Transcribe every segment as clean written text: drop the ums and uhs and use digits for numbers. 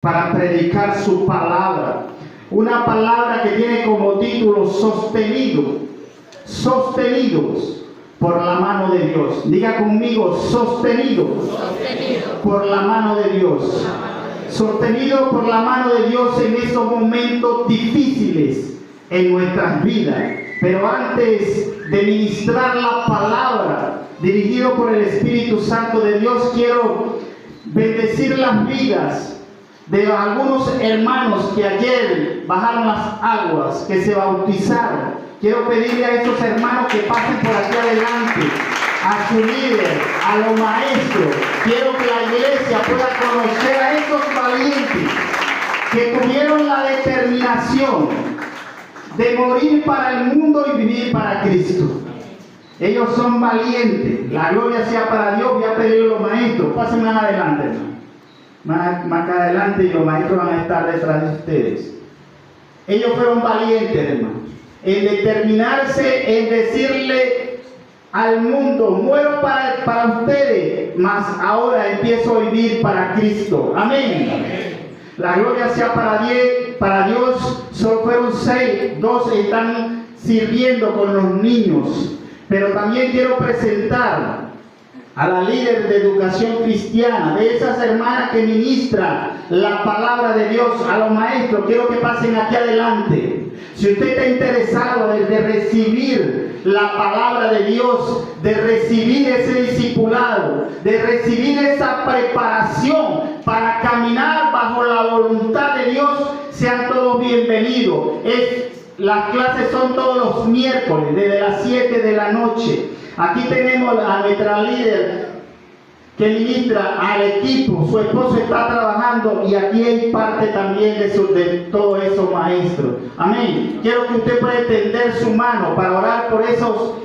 para predicar su palabra. Una palabra que tiene como título sostenidos por la mano de Dios. Diga conmigo, sostenidos por la mano de Dios. Sostenidos por la mano de Dios en esos momentos difíciles en nuestras vidas. Pero antes de ministrar la palabra, dirigido por el Espíritu Santo de Dios, quiero bendecir las vidas de algunos hermanos que ayer bajaron las aguas, que se bautizaron. Quiero pedirle a esos hermanos que pasen por aquí adelante, a su líder, a los maestros. Quiero que la iglesia pueda conocer a esos valientes que tuvieron la determinación de morir para el mundo y vivir para Cristo. Ellos son valientes. La gloria sea para Dios. Voy a pedirle a los maestros, pasen más adelante, hermano. Más adelante, y los maestros van a estar detrás de ustedes. Ellos fueron valientes, hermano, en determinarse, en decirle al mundo: muero para ustedes, mas ahora empiezo a vivir para Cristo. Amén. Amén. La gloria sea para Dios. Solo fueron 6, 2 están sirviendo con los niños. Pero también quiero presentar a la líder de educación cristiana, de esas hermanas que ministran la palabra de Dios, a los maestros. Quiero que pasen aquí adelante. Si usted está interesado de recibir la palabra de Dios, de recibir ese discipulado, de recibir esa preparación para caminar bajo la voluntad de Dios, sean todos bienvenidos. Las clases son todos los miércoles, desde las 7 de la noche. Aquí tenemos a nuestra líder que ministra al equipo. Su esposo está trabajando y aquí hay parte también de todos esos maestros. Amén. Quiero que usted pueda extender su mano para orar por esos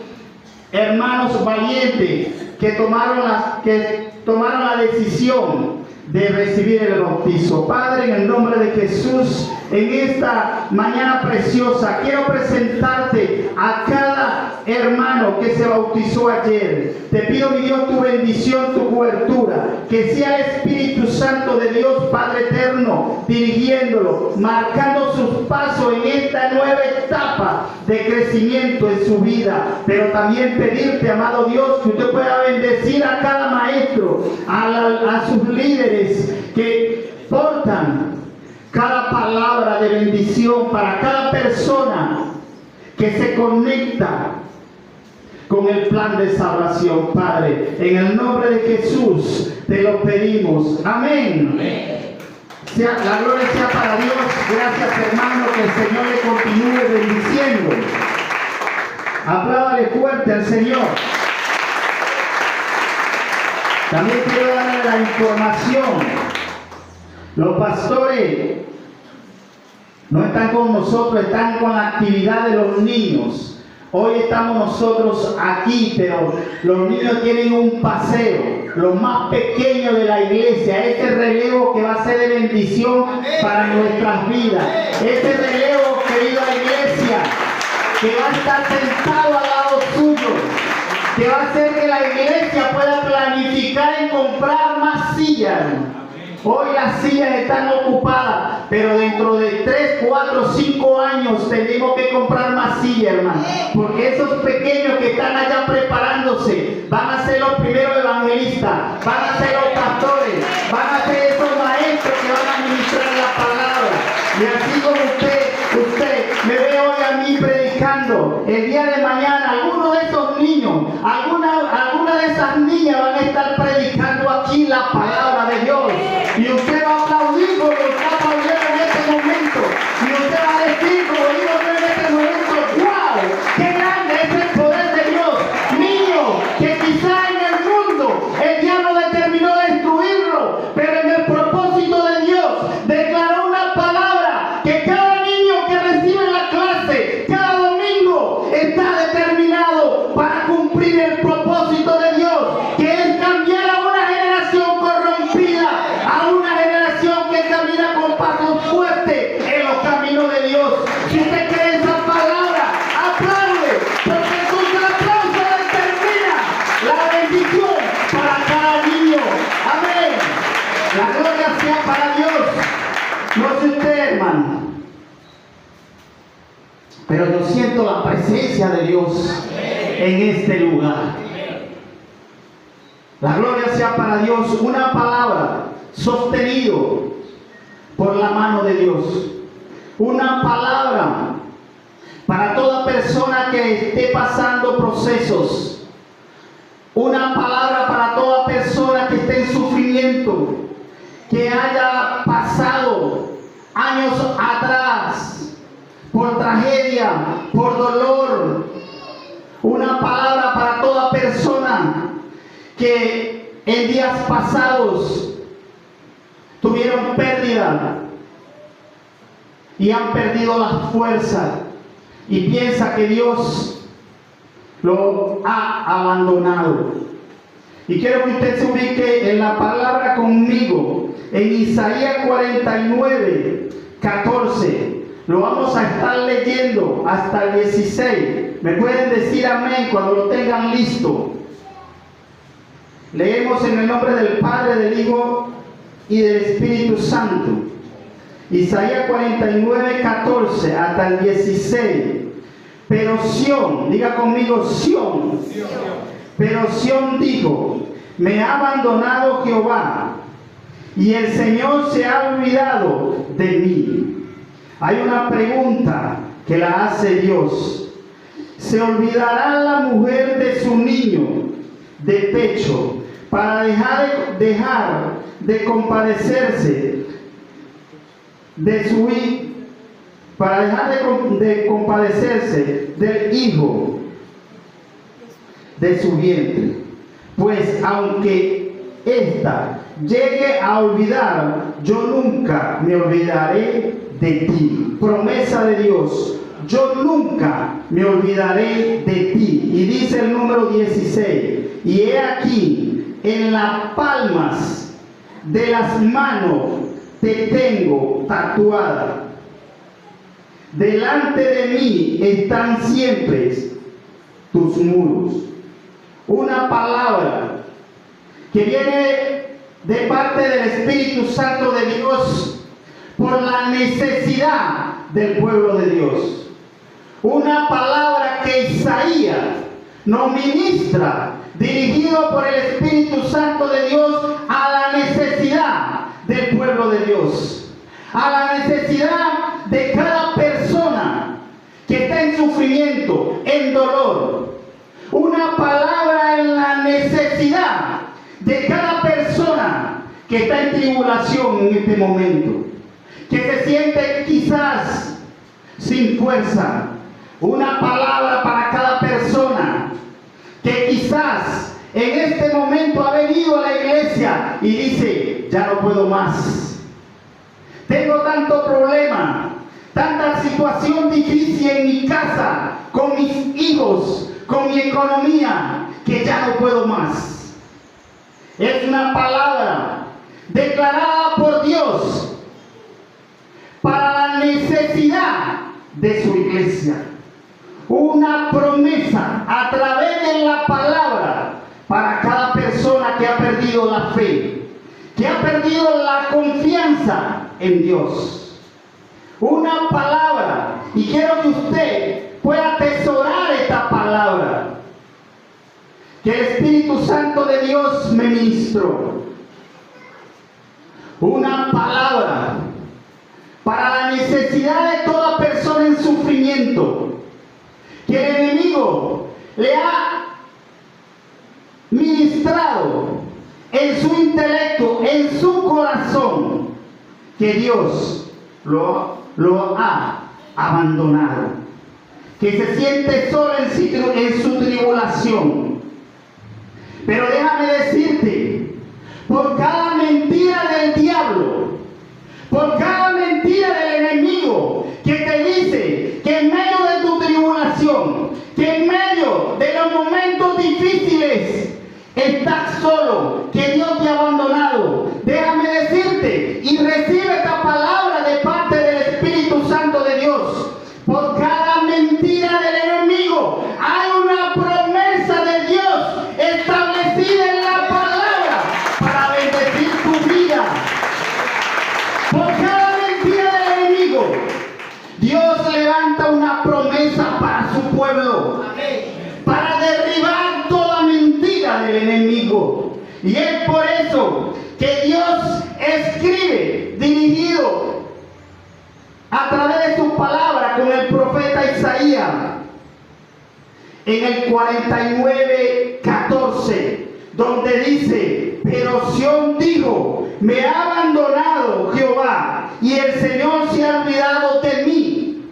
hermanos valientes que tomaron la decisión de recibir el bautizo. Padre, en el nombre de Jesús, en esta mañana preciosa, quiero presentarte a cada hermano que se bautizó ayer. Te pido, mi Dios, tu bendición, tu cobertura, que sea el Espíritu Santo de Dios, Padre eterno, dirigiéndolo, marcando sus pasos en esta nueva etapa de crecimiento en su vida. Pero también pedirte, amado Dios, que usted pueda bendecir a cada maestro, a sus líderes que portan cada palabra de bendición para cada persona que se conecta con el plan de salvación. Padre, en el nombre de Jesús te lo pedimos. Amén. Amén. La gloria sea para Dios. Gracias, hermano, que el Señor le continúe bendiciendo. Apláudale fuerte al Señor. También quiero darle la información. Los pastores no están con nosotros, están con la actividad de los niños. Hoy estamos nosotros aquí, pero los niños tienen un paseo, los más pequeños de la iglesia. Este relevo que va a ser de bendición para nuestras vidas. Este relevo, querida iglesia, que va a estar sentado al lado suyo, que va a hacer que la iglesia pueda planificar en comprar más sillas. Hoy las sillas están ocupadas, pero dentro de 3, 4, 5 años tenemos que comprar más sillas, hermano. Porque esos pequeños que están allá preparándose van a ser los primeros evangelistas, van a ser los pastores, van a ser esos maestros que van a ministrar la palabra. Y así como usted me ve hoy a mí predicando, el día de mañana algunos de esos niños, alguna de esas niñas van a estar predicando aquí la palabra de Dios. Y usted va a aplaudir como está aplaudiendo en este momento. Y usted va a decir, como digo yo en este momento: ¡wow! ¡Qué grande es el poder de Dios! Niños que quizá en el mundo el diablo determinó destruirlo, pero en el propósito de Dios declaró una palabra que cada niño que recibe la clase cada domingo está Pero yo siento la presencia de Dios en este lugar. La gloria sea para Dios. Una palabra sostenido por la mano de Dios. Una palabra para toda persona que esté pasando procesos. Una palabra para toda persona que esté en sufrimiento, que haya pasado años atrás por tragedia, por dolor. Una palabra para toda persona que en días pasados tuvieron pérdida y han perdido la fuerza y piensa que Dios lo ha abandonado. Y quiero que usted se ubique en la palabra conmigo, en Isaías 49, 14. Lo vamos a estar leyendo hasta el 16. Me pueden decir amén cuando lo tengan listo. Leemos en el nombre del Padre, del Hijo y del Espíritu Santo. Isaías 49, 14 hasta el 16. Pero Sión, diga conmigo Sión. Pero Sión dijo: me ha abandonado Jehová, y el Señor se ha olvidado de mí. Hay una pregunta que la hace Dios. ¿Se olvidará la mujer de su niño de pecho para dejar de compadecerse de su hijo, para dejar de compadecerse del hijo de su vientre? Pues aunque ésta llegue a olvidar, yo nunca me olvidaré de ti. Promesa de Dios: yo nunca me olvidaré de ti. Y dice el número 16: y he aquí, en las palmas de las manos te tengo tatuada. Delante de mí están siempre tus muros. Una palabra que viene de parte del Espíritu Santo de Dios por la necesidad del pueblo de Dios. Una palabra que Isaías nos ministra, dirigido por el Espíritu Santo de Dios a la necesidad del pueblo de Dios, a la necesidad de cada persona que está en sufrimiento, en dolor. Una palabra en la necesidad de cada persona que está en tribulación en este momento, que se siente quizás sin fuerza. Una palabra para cada persona que quizás en este momento ha venido a la iglesia y dice: ya no puedo más. Tengo tanto problema, tanta situación difícil en mi casa, con mis hijos, con mi economía, que ya no puedo más. Es una palabra declarada por Dios para la necesidad de su iglesia. Una promesa a través de la palabra para cada persona que ha perdido la fe, que ha perdido la confianza en Dios. Una palabra, y quiero que usted pueda atesorar esta palabra que el Espíritu Santo de Dios me ministró. Una palabra para la necesidad de toda persona en sufrimiento, que el enemigo le ha ministrado en su intelecto, en su corazón, que Dios lo ha abandonado, que se siente solo en su tribulación. Pero déjame decirte, por cada mentira del diablo, por cada mentira del enemigo que te dice que en medio de tu tribulación, que en medio de los momentos difíciles estás solo, que Dios te ha abandonado, déjame decirte y recibe esta palabra de parte del Espíritu Santo de Dios. Por cada mentira del enemigo hay una promesa de Dios establecida en la palabra para bendecir tu vida, pueblo. Para derribar toda mentira del enemigo. Y es por eso que Dios escribe, dirigido a través de su palabra con el profeta Isaías, en el 49:14, donde dice: pero Sión dijo, me ha abandonado Jehová, y el Señor se ha olvidado de mí.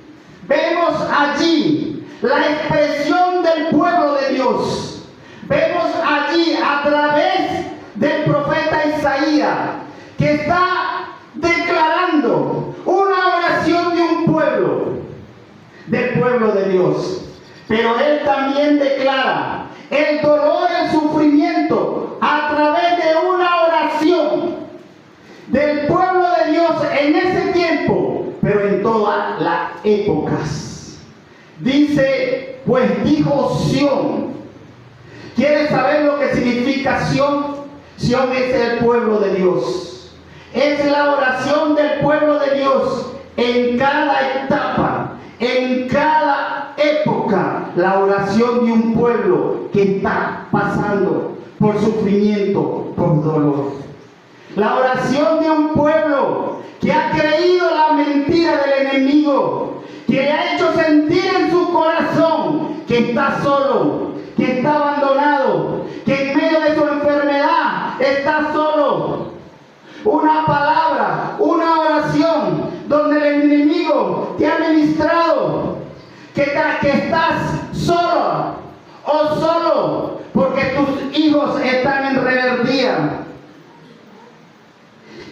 Vemos allí la expresión del pueblo de Dios. Vemos allí a través del profeta Isaías que está declarando una oración de un pueblo, del pueblo de Dios. Pero él también declara el dolor, el sufrimiento a través de una oración del pueblo de Dios en ese tiempo, pero en todas las épocas. Dice, pues dijo Sión. ¿Quieres saber lo que significa Sión? Sión es el pueblo de Dios. Es la oración del pueblo de Dios en cada etapa, en cada época. La oración de un pueblo que está pasando por sufrimiento, por dolor. La oración de un pueblo que ha creído la mentira del enemigo, que le ha hecho sentir en su corazón que está solo, que está abandonado, que en medio de su enfermedad está solo. Una palabra, una oración donde el enemigo te ha ministrado que estás solo o solo porque tus hijos están en rebeldía.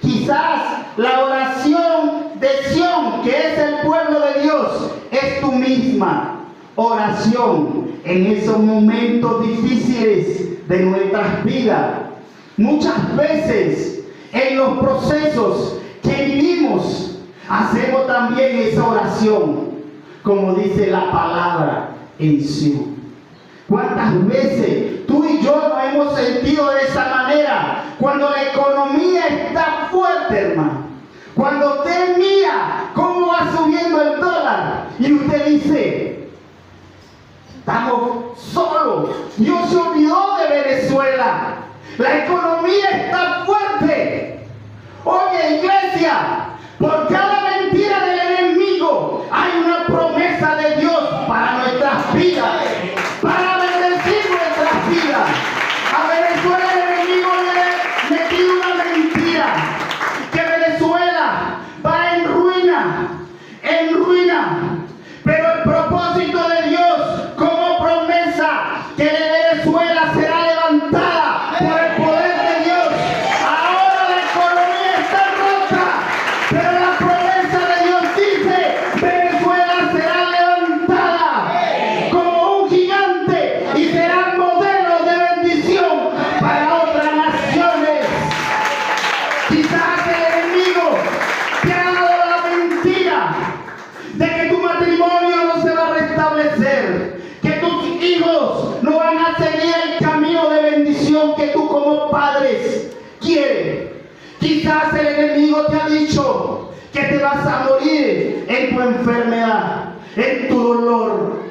Quizás la oración de Sión, que es el pueblo de Dios, es tu misma oración en esos momentos difíciles de nuestras vidas. Muchas veces en los procesos que vivimos hacemos también esa oración, como dice la palabra en Sión. ¿Cuántas veces tú y yo nos hemos sentido de esa manera? Cuando la economía está fuerte, hermano. Cuando usted mira cómo va subiendo el dólar y usted dice, estamos solos. Dios se olvidó de Venezuela. La economía está fuerte. Oye, iglesia, por cada mentira del enemigo hay una promesa de Dios para nuestras vidas, para bendecir nuestras vidas. A Venezuela el enemigo le ha metido una mentira, que Venezuela va en ruina, pero el propósito de Dios como promesa que de Venezuela será levantada por el poder de Dios. Ahora la economía está rota, pero la promesa de Dios dice, Venezuela será levantada como un gigante y será modelo de bendición para otras naciones. Quizás el enemigo te ha dado la mentira de que tu matrimonio no se va a restablecer, que tus hijos no van a seguir el camino de bendición que tú como padres quieres. Quizás el enemigo te ha dicho que te vas a morir en tu enfermedad, en tu dolor.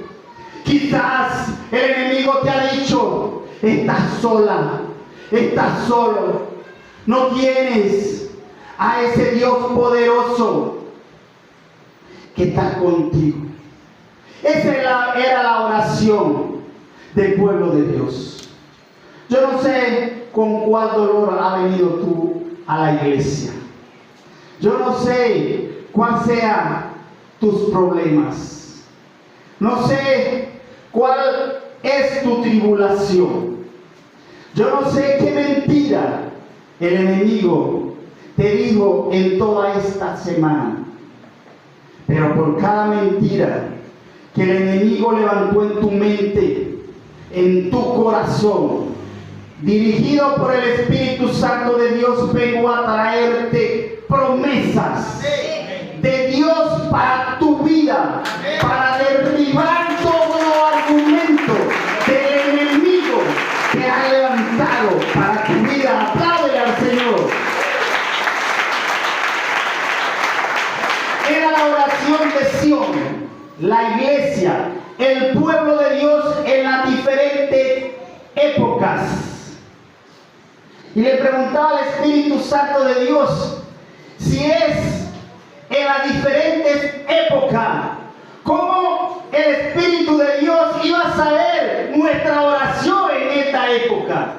Quizás el enemigo te ha dicho, estás sola, estás solo, no tienes a ese Dios poderoso que está contigo. Esa era la oración del pueblo de Dios. Yo no sé con cuál dolor ha venido tú a la iglesia. Yo no sé cuál sean tus problemas. No sé cuál es tu tribulación. Yo no sé qué mentira el enemigo te dijo en toda esta semana. Pero por cada mentira que el enemigo levantó en tu mente, en tu corazón, dirigido por el Espíritu Santo de Dios, vengo a traerte promesas de Dios para tu vida, para derribar todo argumento del enemigo que ha levantado para tu vida. Apláudele al Señor. Era la oración de Sión, la iglesia el pueblo de Dios en las diferentes épocas. Y le preguntaba al Espíritu Santo de Dios si es en las diferentes épocas, ¿cómo el Espíritu de Dios iba a saber nuestra oración en esta época?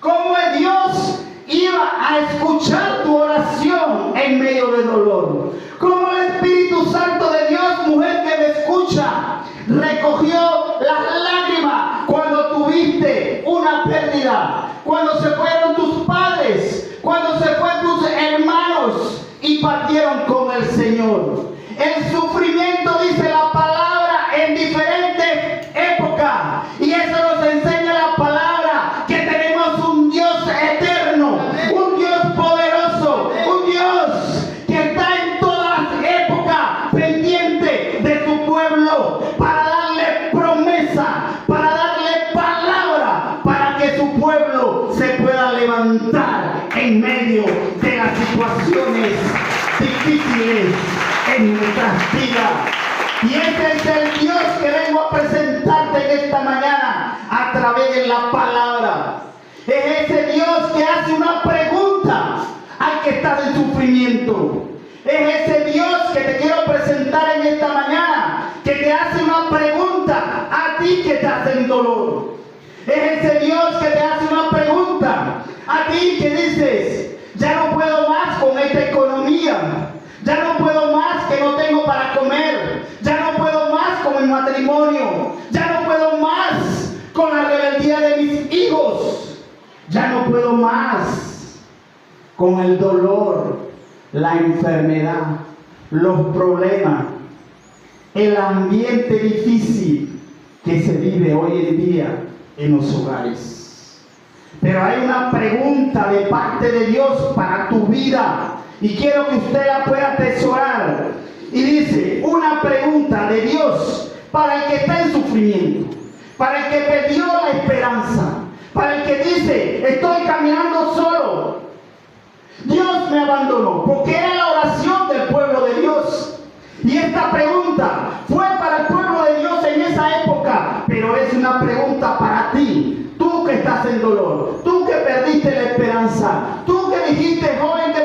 ¿Cómo Dios iba a escuchar tu oración en medio de dolor? ¿Cómo el Espíritu Santo de Dios, mujer que me escucha, recogió las lágrimas cuando tuviste una pérdida, cuando se fueron tus padres, cuando se fueron tus hermanos y partieron con el Señor? El sufrimiento, dice la palabra, en diferentes épocas, y eso nos enseña la palabra, que tenemos un Dios eterno, un Dios poderoso, un Dios que está en todas las épocas pendiente de su pueblo para darle promesa, para darle palabra, para que su pueblo se pueda levantar en medio de las situaciones difíciles en nuestras vidas. Y ese es el Dios que vengo a presentarte en esta mañana a través de la palabra. Es ese Dios que hace una pregunta al que está en sufrimiento. Es ese Dios que te quiero presentar en esta mañana, que te hace una pregunta a ti que estás en dolor. Es ese Dios que te hace una pregunta a ti que dices: ya no puedo más con esta economía, ya no puedo más, que no tengo para comer, ya no puedo más con mi matrimonio, ya no puedo más con la rebeldía de mis hijos, ya no puedo más con el dolor, la enfermedad, los problemas, el ambiente difícil que se vive hoy en día en los hogares. Pero hay una pregunta de parte de Dios para tu vida, y quiero que usted la pueda atesorar. Y dice, una pregunta de Dios para el que está en sufrimiento, para el que perdió la esperanza, para el que dice: estoy caminando solo, Dios me abandonó, porque era la oración del pueblo de Dios. Y esta pregunta fue para el pueblo de Dios en esa época, pero es una pregunta para ti, tú que estás en dolor, tú que perdiste la esperanza, tú que dijiste: joven que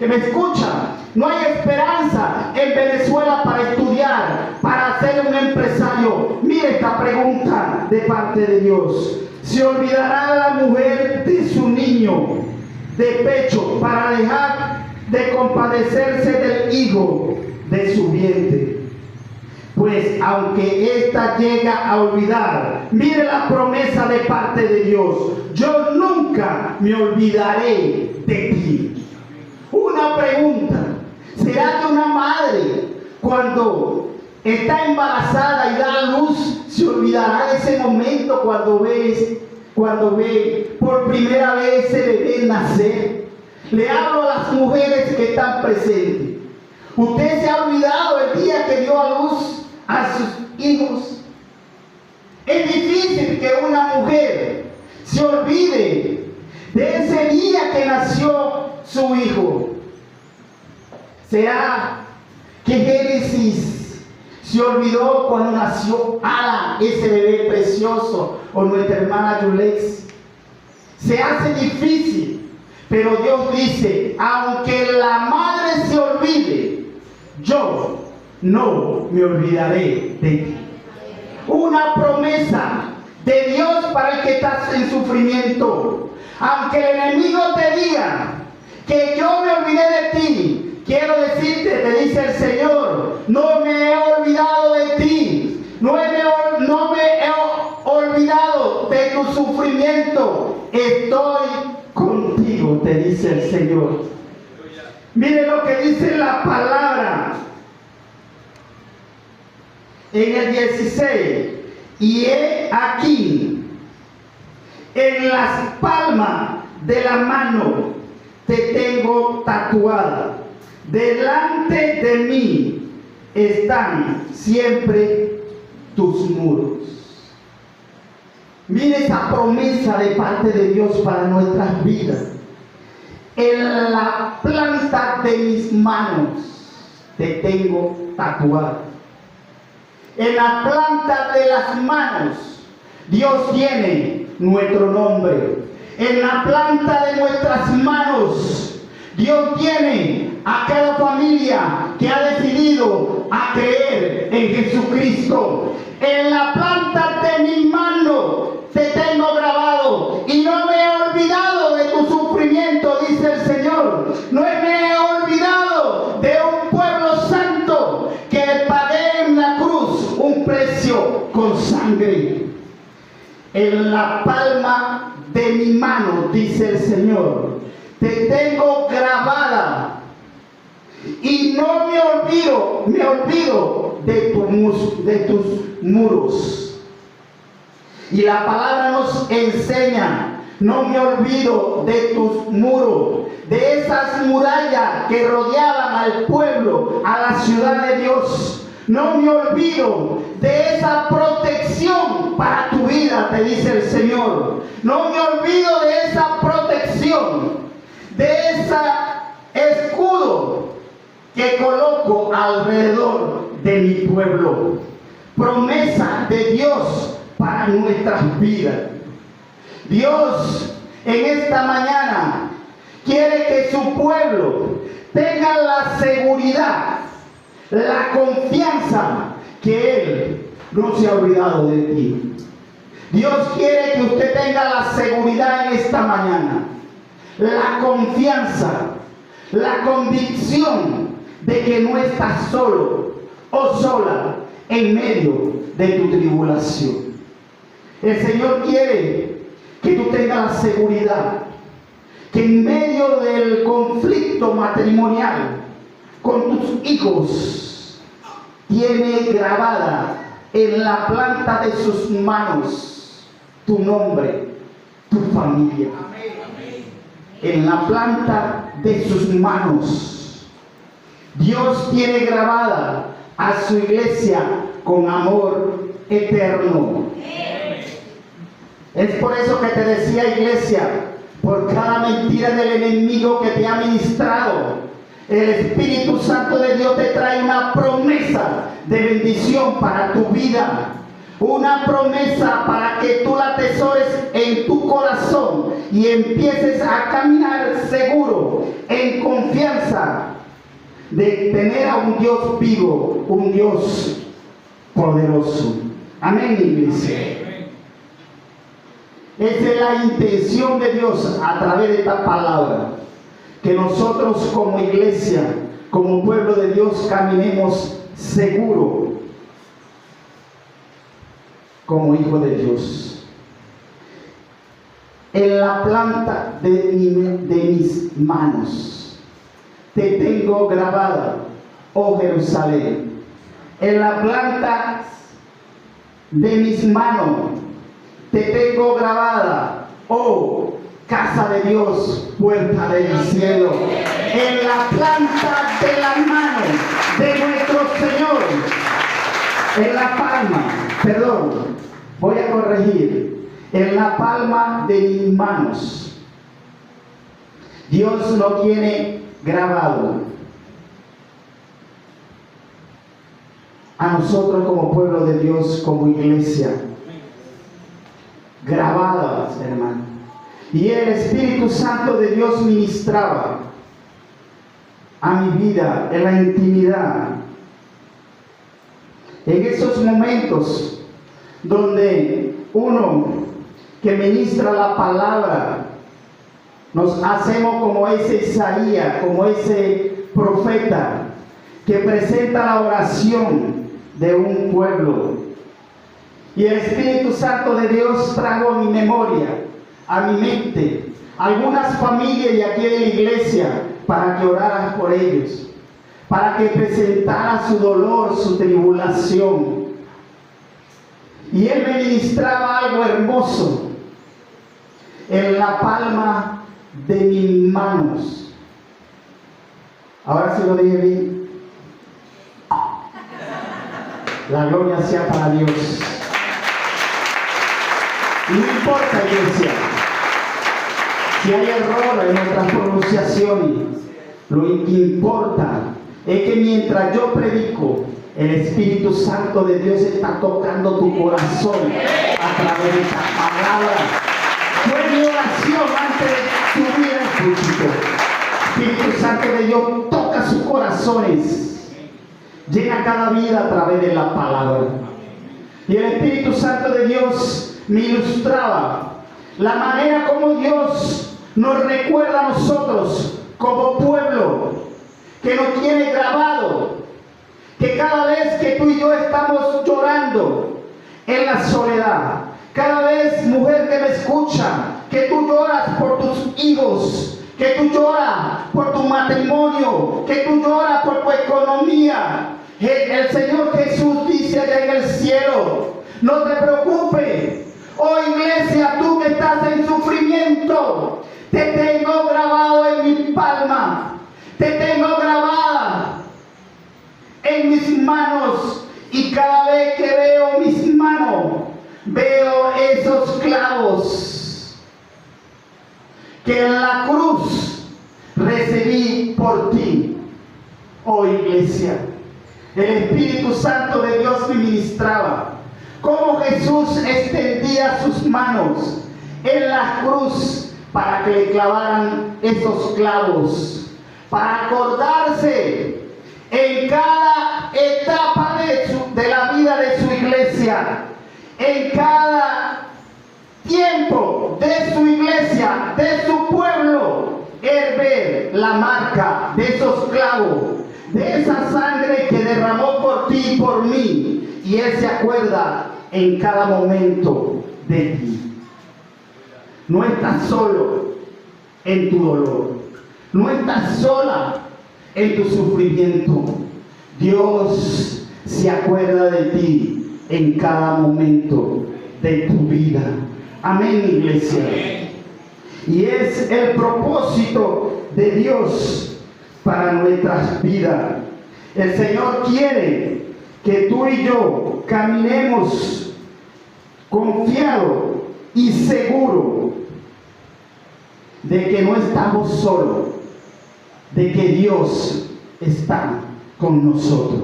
me escucha, no hay esperanza en Venezuela para estudiar, para ser un empresario. Mire esta pregunta de parte de Dios: ¿se olvidará la mujer de su niño de pecho para dejar de compadecerse del hijo de su vientre? Pues aunque ésta llega a olvidar, mire la promesa de parte de Dios: yo nunca me olvidaré de ti. Una pregunta: ¿será que una madre, cuando está embarazada y da a luz, se olvidará de ese momento cuando ve por primera vez ese bebé nacer? Le hablo a las mujeres que están presentes. ¿Usted se ha olvidado el día que dio a luz a sus hijos? Es difícil que una mujer se olvide de ese día que nació su hijo. ¿Será que Génesis se olvidó cuando nació Ala, ese bebé precioso, o nuestra hermana Yulex? Se hace difícil, pero Dios dice: aunque la madre se olvide, yo no me olvidaré de ti. Una promesa de Dios para el que estás en sufrimiento. Aunque el enemigo te diga que yo me olvidé de ti, quiero decirte, te dice el Señor: no me he olvidado de ti, no me he olvidado de tu sufrimiento, estoy contigo, te dice el Señor. Mire lo que dice la palabra en el 16: y he aquí, en las palmas de la mano te tengo tatuada, delante de mí están siempre tus muros. Mire esa promesa de parte de Dios para nuestras vidas. En la planta de mis manos te tengo tatuada. En la planta de las manos, Dios tiene nuestro nombre. En la planta de nuestras manos, Dios tiene a cada familia que ha decidido a creer en Jesucristo. En la planta de mi mano te tengo grabado y no me he olvidado de tu sufrimiento, dice el Señor. No me he olvidado de un pueblo santo que pagué en la cruz un precio con sangre. En la palma de mi mano, dice el Señor, te tengo grabada y no me olvido de tus muros. Y la palabra nos enseña, no me olvido de tus muros, de esas murallas que rodeaban al pueblo, a la ciudad de Dios. No me olvido de esa protección para tu vida, te dice el Señor. No me olvido de esa protección, de ese escudo que coloco alrededor de mi pueblo. Promesa de Dios para nuestras vidas. Dios en esta mañana quiere que su pueblo tenga la seguridad, la confianza que Él no se ha olvidado de ti. Dios quiere que usted tenga la seguridad en esta mañana, la confianza, la convicción de que no estás solo o sola en medio de tu tribulación. El Señor quiere que tú tengas la seguridad que en medio del conflicto matrimonial con tus hijos tiene grabada en la planta de sus manos tu nombre, tu familia. En la planta de sus manos Dios tiene grabada a su iglesia con amor eterno. Es por eso que te decía, iglesia, por cada mentira del enemigo que te ha ministrado, el Espíritu Santo de Dios te trae una promesa de bendición para tu vida. Una promesa para que tú la atesores en tu corazón y empieces a caminar seguro, en confianza de tener a un Dios vivo, un Dios poderoso. Amén, iglesia. Esa es la intención de Dios a través de esta palabra. Que nosotros como iglesia, como pueblo de Dios, caminemos seguro como hijo de Dios. En la planta de mis manos te tengo grabada, oh Jerusalén. En la planta de mis manos te tengo grabada, oh casa de Dios, puerta del cielo. En la planta de la mano de nuestro Señor, en la palma, voy a corregir, en la palma de mis manos, Dios lo tiene grabado a nosotros como pueblo de Dios, como iglesia, grabadas, hermano. Y el Espíritu Santo de Dios ministraba a mi vida en la intimidad. En esos momentos donde uno que ministra la palabra, nos hacemos como ese Isaías, como ese profeta que presenta la oración de un pueblo. Y el Espíritu Santo de Dios trajo a mi memoria, a mi mente, algunas familias de aquí de la iglesia para que oraras por ellos, para que presentara su dolor, su tribulación. Y Él me ministraba algo hermoso en la palma de mis manos. Ahora sí lo dije bien. La gloria sea para Dios. No importa, iglesia, si hay error en nuestras pronunciaciones, lo que importa es que mientras yo predico, El Espíritu Santo de Dios está tocando tu corazón a través de esta palabra. Fue mi oración antes de subir al púlpito. Espíritu Santo de Dios toca sus corazones. Llena cada vida a través de la palabra. Y el Espíritu Santo de Dios me ilustraba la manera como Dios nos recuerda a nosotros como pueblo, que nos tiene grabado, que cada vez que tú y yo estamos llorando en la soledad, cada vez, mujer que me escucha, que tú lloras por tus hijos, que tú lloras por tu matrimonio, que tú lloras por tu economía, el Señor Jesús dice allá en el cielo: no te preocupes. Oh iglesia, tú que estás en sufrimiento, te tengo grabado en mi palma, te tengo grabada en mis manos, y cada vez que veo mis manos, veo esos clavos que en la cruz recibí por ti. Oh iglesia, el Espíritu Santo de Dios me ministraba cómo Jesús extendía sus manos en la cruz para que le clavaran esos clavos, para acordarse en cada etapa de la vida de su iglesia, en cada tiempo de su iglesia, de su pueblo, el ver la marca de esos clavos, de esa sangre que derramó por ti y por mí. Y Él se acuerda en cada momento de ti. No estás solo en tu dolor. No estás sola en tu sufrimiento. Dios se acuerda de ti en cada momento de tu vida. Amén, iglesia. Y es el propósito de Dios para nuestras vidas. El Señor quiere que tú y yo caminemos confiado y seguro de que no estamos solos, de que Dios está con nosotros.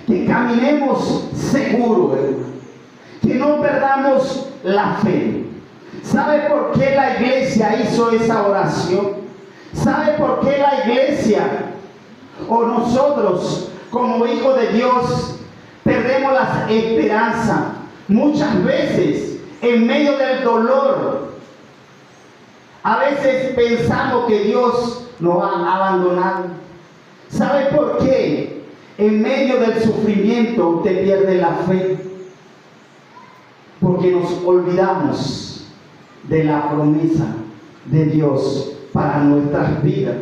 Que caminemos seguros, que no perdamos la fe. ¿Sabe por qué la iglesia hizo esa oración? ¿Sabe por qué la iglesia o nosotros como hijos de Dios perdemos la esperanza? Muchas veces en medio del dolor, a veces pensamos que Dios nos ha abandonado. ¿Sabe por qué? En medio del sufrimiento usted pierde la fe, porque nos olvidamos de la promesa de Dios para nuestras vidas.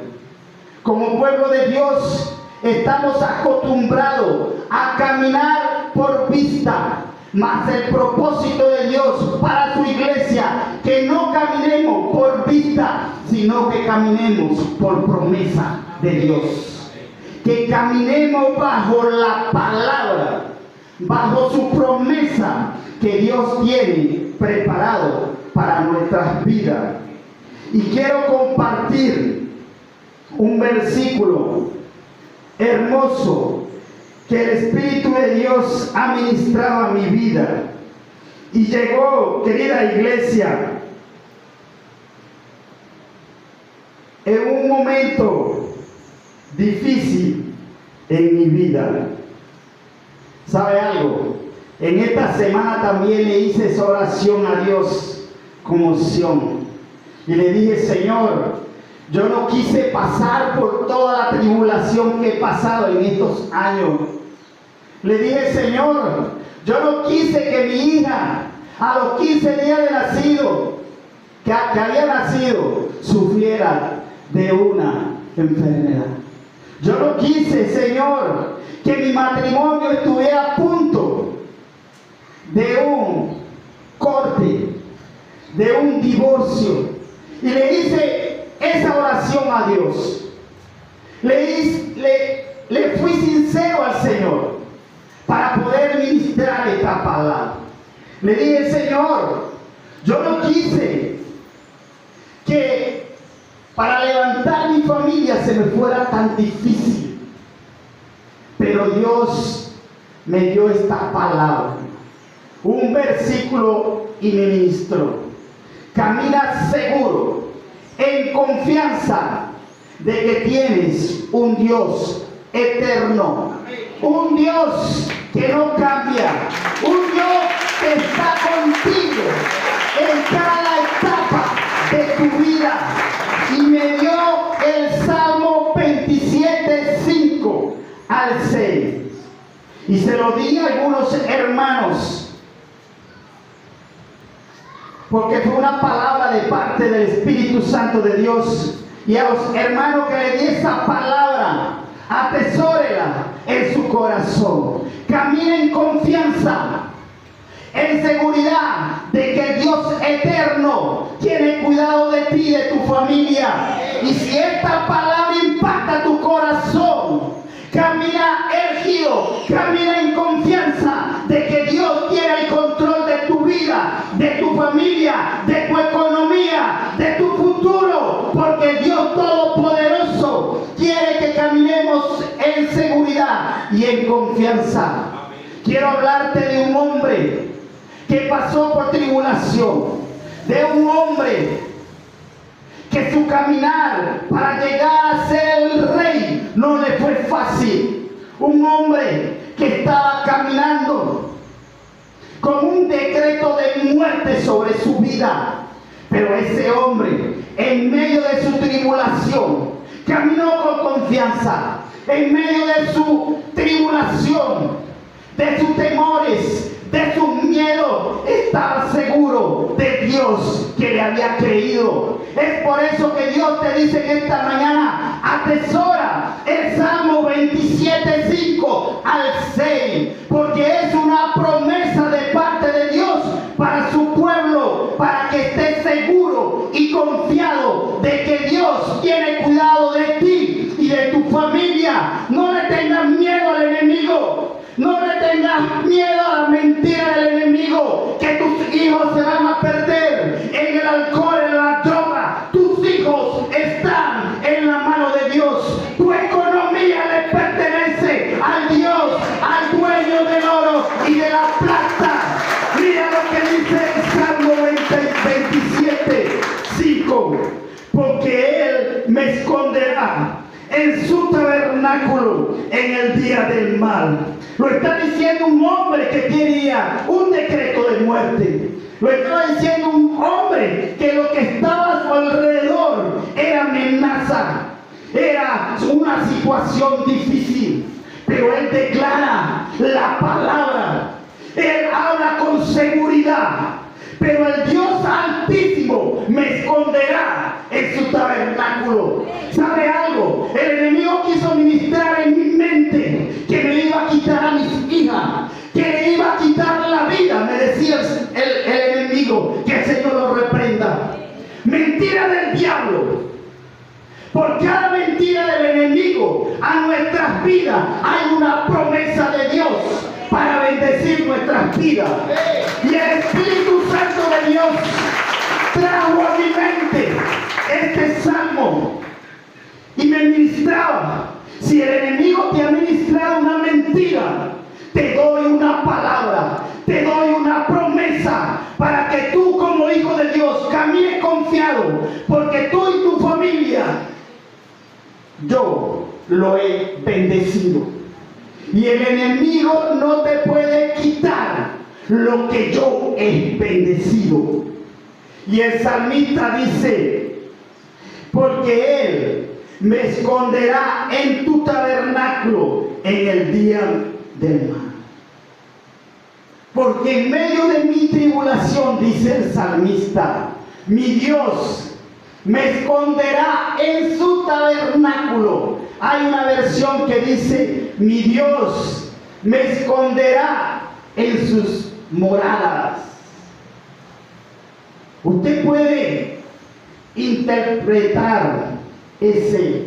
Como pueblo de Dios estamos acostumbrados a caminar por vista, mas el propósito de Dios para su iglesia, que no caminemos por vista, sino que caminemos por promesa de Dios. Que caminemos bajo la palabra, bajo su promesa que Dios tiene preparado para nuestras vidas. Y quiero compartir un versículo hermoso que el Espíritu de Dios ha ministrado a mi vida. Y llegó, querida iglesia, en un momento difícil en mi vida. ¿Sabe algo? En esta semana también le hice esa oración a Dios con unción. Y le dije: Señor, yo no quise pasar por toda la tribulación que he pasado en estos años. Le dije: Señor, yo no quise que mi hija a los 15 días de nacido, que había nacido, sufriera de una enfermedad. Yo no quise, Señor, que mi matrimonio estuviera a punto de un corte, de un divorcio. Y le hice esa oración a Dios. Le fui sincero al Señor para poder ministrar esta palabra. Le dije: Señor, yo no quise que para levantar mi familia se me fuera tan difícil. Pero Dios me dio esta palabra, un versículo, y me ministró: camina seguro, en confianza de que tienes un Dios eterno, un Dios que no cambia, un Dios que está contigo en cada etapa de tu vida. Y me dio el Salmo 27:5 al 6. Y se lo di a algunos hermanos, porque fue una palabra de parte del Espíritu Santo de Dios. Y a los hermanos que le di esa palabra, atesórela en su corazón. Camina en confianza, en seguridad de que Dios eterno tiene cuidado de ti y de tu familia. Y si esta palabra impacta tu corazón, camina erguido, camina en confianza de que Dios tiene el control de tu vida, de tu familia, de tu economía, de tu futuro, porque Dios Todopoderoso quiere que caminemos en seguridad y en confianza. Quiero hablarte de un hombre que pasó por tribulación, de un hombre que su caminar para llegar a ser el rey no le fue fácil. Un hombre que estaba caminando con un decreto de muerte sobre su vida. Pero ese hombre, en medio de su tribulación, caminó con confianza. En medio de su tribulación, de sus temores, de sus miedos, estaba seguro de Dios que le había creído. Es por eso que Dios te dice en esta mañana: atesora el Salmo 27:5 al 6, porque es una promesa de parte de Dios para su pueblo, para que estés seguro y confiado de que Dios tiene cuidado de ti y de tu familia. No le tengas miedo al enemigo. No le tengas miedo a la mentira del enemigo, que tus hijos se van a perder en el alcohol, en la droga. Tus hijos están en la mano de Dios. Tu economía le pertenece al Dios, al dueño del oro y de la plata. Mira lo que dice el Salmo 27:5: porque Él me esconderá en su tabernáculo en el día del mal. Lo está diciendo un hombre que tenía un decreto de muerte. Lo está diciendo un hombre que lo que estaba a su alrededor era amenaza, era una situación difícil. Pero él declara la palabra, él habla con seguridad: pero el Dios Altísimo me esconderá en su tabernáculo. ¿Sabe algo? El enemigo quiso ministrar en mi mente que me iba a quitar a mis hijas, que le iba a quitar la vida. Me decía el enemigo, que el Señor lo reprenda. Mentira del diablo. Por cada mentira del enemigo a nuestras vidas hay una promesa de Dios para bendecir nuestras vidas. Y el Espíritu Santo de Dios trajo a mi mente este salmo y me ministraba: si el enemigo te ha ministrado una mentira, te doy una palabra, te doy una promesa para que tú, como hijo de Dios, camines confiado, porque tú y tu familia, yo lo he bendecido. Y el enemigo no te puede quitar lo que yo he bendecido. Y el salmista dice: porque Él me esconderá en tu tabernáculo en el día del mal. Porque en medio de mi tribulación, dice el salmista, mi Dios me esconderá en su tabernáculo. Hay una versión que dice: mi Dios me esconderá en sus moradas. Usted puede interpretar ese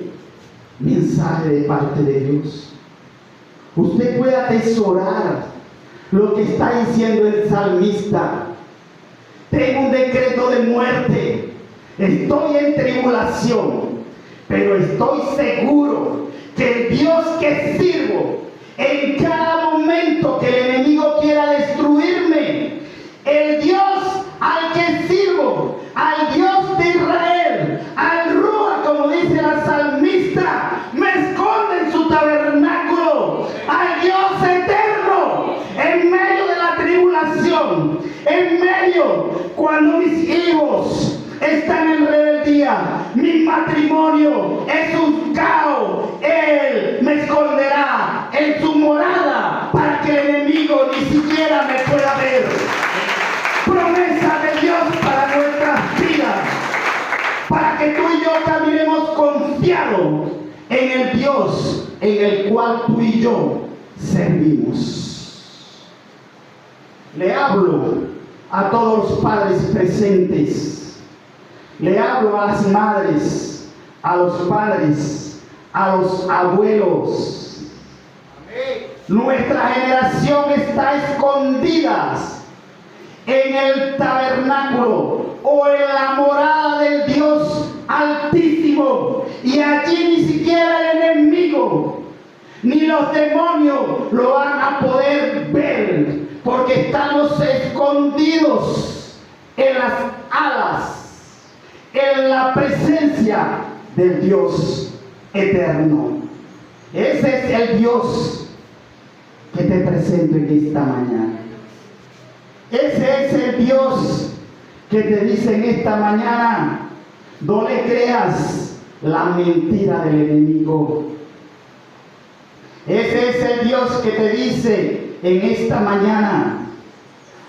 mensaje de parte de Dios. Usted puede atesorar lo que está diciendo el salmista. Tengo un decreto de muerte. Estoy en tribulación, pero estoy seguro que el Dios que sirvo En cada momento que el enemigo quiera destruirme, el Dios al que sirvo, al Dios de Israel, al Rúa, como dice la salmista, me esconde en su tabernáculo, al Dios eterno, en medio de la tribulación, en medio cuando mis hijos están en rebeldía, mi matrimonio es un caos, Él me esconderá en su morada para que el enemigo ni siquiera me pueda ver. Promesa de Dios para nuestras vidas, para que tú y yo caminemos confiados en el Dios en el cual tú y yo servimos. Le hablo a todos los padres presentes, le hablo a las madres, a los padres, a los abuelos. Nuestra generación está escondida en el tabernáculo o en la morada del Dios Altísimo, y allí ni siquiera el enemigo ni los demonios lo van a poder ver, porque estamos escondidos en las alas, en la presencia del Dios eterno. Ese es el Dios que te presento en esta mañana. Ese es el Dios que te dice en esta mañana: no le creas la mentira del enemigo. Ese es el Dios que te dice en esta mañana: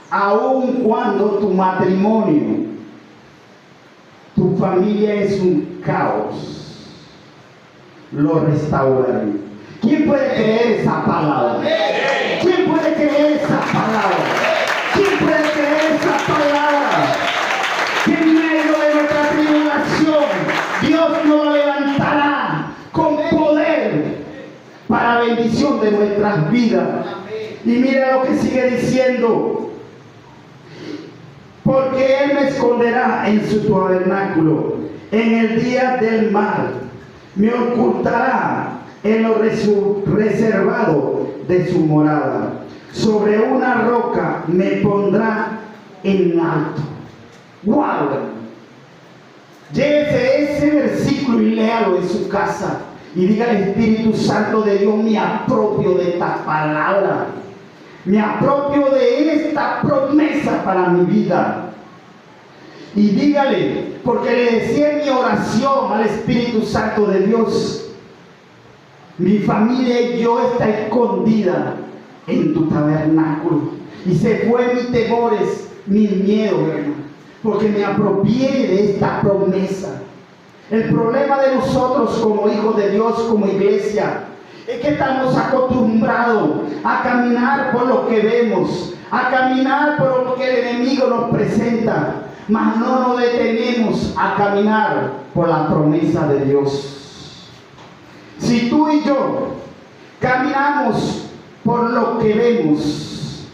aun cuando tu matrimonio, tu familia es un caos, lo restauraré. ¿Quién puede creer esa palabra? ¿Quién puede creer esa palabra? ¿Quién puede creer esa palabra? Que en medio de nuestra tribulación Dios nos levantará con poder para bendición de nuestras vidas. Y mira lo que sigue diciendo: porque Él me esconderá en su tabernáculo, en el día del mal, me ocultará en lo reservado de su morada. Sobre una roca me pondrá en alto. ¡Wow! Llévese ese versículo y léalo en su casa. Y diga al Espíritu Santo de Dios: me apropio de esta palabra. Me apropio de esta promesa para mi vida. Y dígale, porque le decía en mi oración al Espíritu Santo de Dios: mi familia y yo está escondida en tu tabernáculo. Y se fue mis temores, mis miedos, hermano, porque me apropié de esta promesa. El problema de nosotros como hijos de Dios, como iglesia, es que estamos acostumbrados a caminar por lo que vemos, a caminar por lo que el enemigo nos presenta, mas no nos detenemos a caminar por la promesa de Dios. Si tú y yo caminamos por lo que vemos,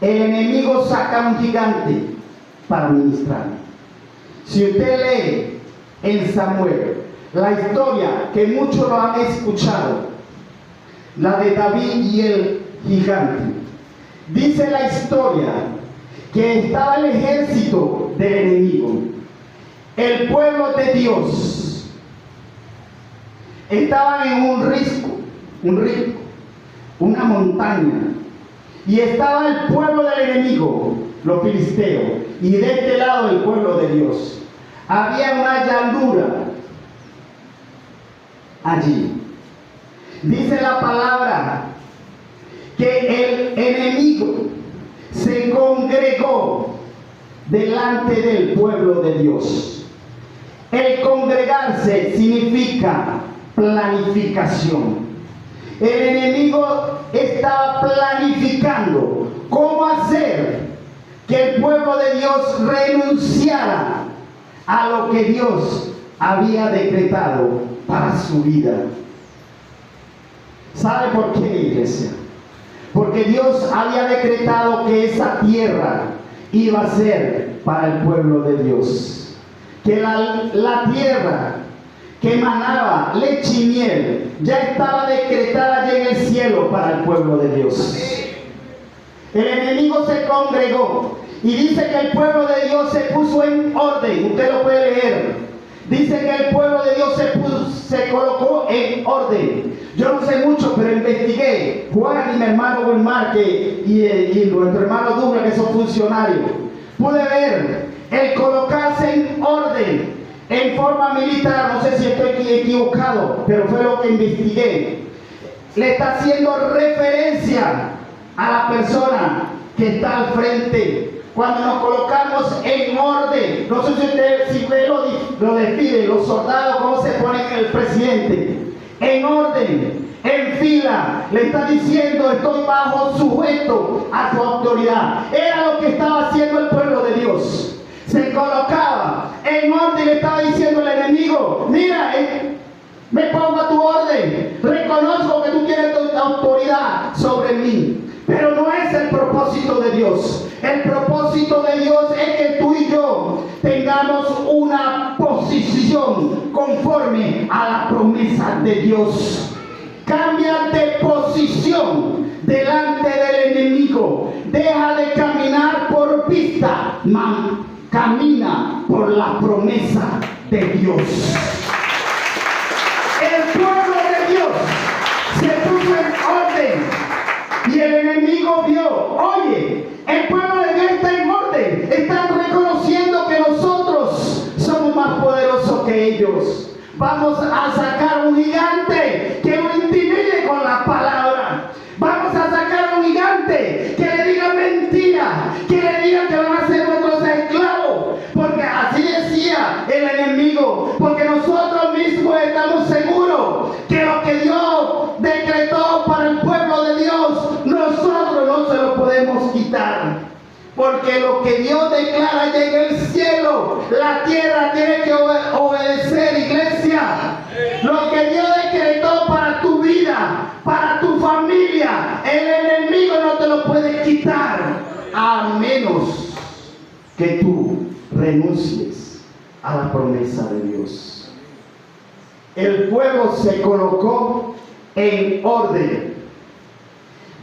el enemigo saca un gigante para ministrar. Si usted lee en Samuel la historia que muchos lo han escuchado, la de David y el gigante, dice la historia que estaba el ejército del enemigo, el pueblo de Dios estaban en un risco, una montaña, y estaba el pueblo del enemigo, los filisteos, y de este lado el pueblo de Dios. Había una llanura allí. Dice la palabra que el enemigo se congregó delante del pueblo de Dios. El congregarse significa planificación. El enemigo estaba planificando cómo hacer que el pueblo de Dios renunciara a lo que Dios había decretado para su vida. ¿Sabe por qué, iglesia? Porque Dios había decretado que esa tierra iba a ser para el pueblo de Dios. Que la tierra que emanaba leche y miel ya estaba decretada allí en el cielo para el pueblo de Dios. El enemigo se congregó y dice que el pueblo de Dios se puso en orden. Usted lo puede leer. Dice que el pueblo de Dios se colocó en orden. Yo no sé mucho, pero investigué. Juan y mi hermano Wilmar y nuestro hermano Douglas, que son funcionarios. Pude ver el colocarse en orden en forma militar. No sé si estoy equivocado, pero fue lo que investigué. Le está haciendo referencia a la persona que está al frente. Cuando nos colocamos en orden, no sé si usted lo define, los soldados, cómo se ponen el presidente, en orden, en fila, le está diciendo: estoy bajo sujeto a su autoridad. Era lo que estaba haciendo el pueblo de Dios. Se colocaba en orden y le estaba diciendo al enemigo: mira, me pongo a tu orden, reconozco que tú tienes tu autoridad sobre mí. Pero no es el propósito de Dios. El propósito de Dios es que tú y yo tengamos una posición conforme a la promesa de Dios. Cambia de posición delante del enemigo. Deja de caminar por vista, camina por la promesa de Dios. El pueblo de Dios se puso en orden. Y el enemigo vio: oye, el pueblo de Dios está en orden. Están reconociendo que nosotros somos más poderosos que ellos. Vamos a sacar un gigante que lo intimide con la palabra. Vamos a sacar un gigante que le diga mentira, que le diga que van a ser nuestros esclavos. Porque así decía el enemigo. Porque nosotros mismos estamos seguros que lo que Dios decretó para el pueblo de Dios, nosotros no se lo podemos quitar. Porque lo que Dios declara llega al cielo, la tierra tiene que obedecer, iglesia. Lo que Dios decretó para tu vida, para tu familia, el enemigo no te lo puede quitar, a menos que tú renuncies a la promesa de Dios. El pueblo se colocó en orden,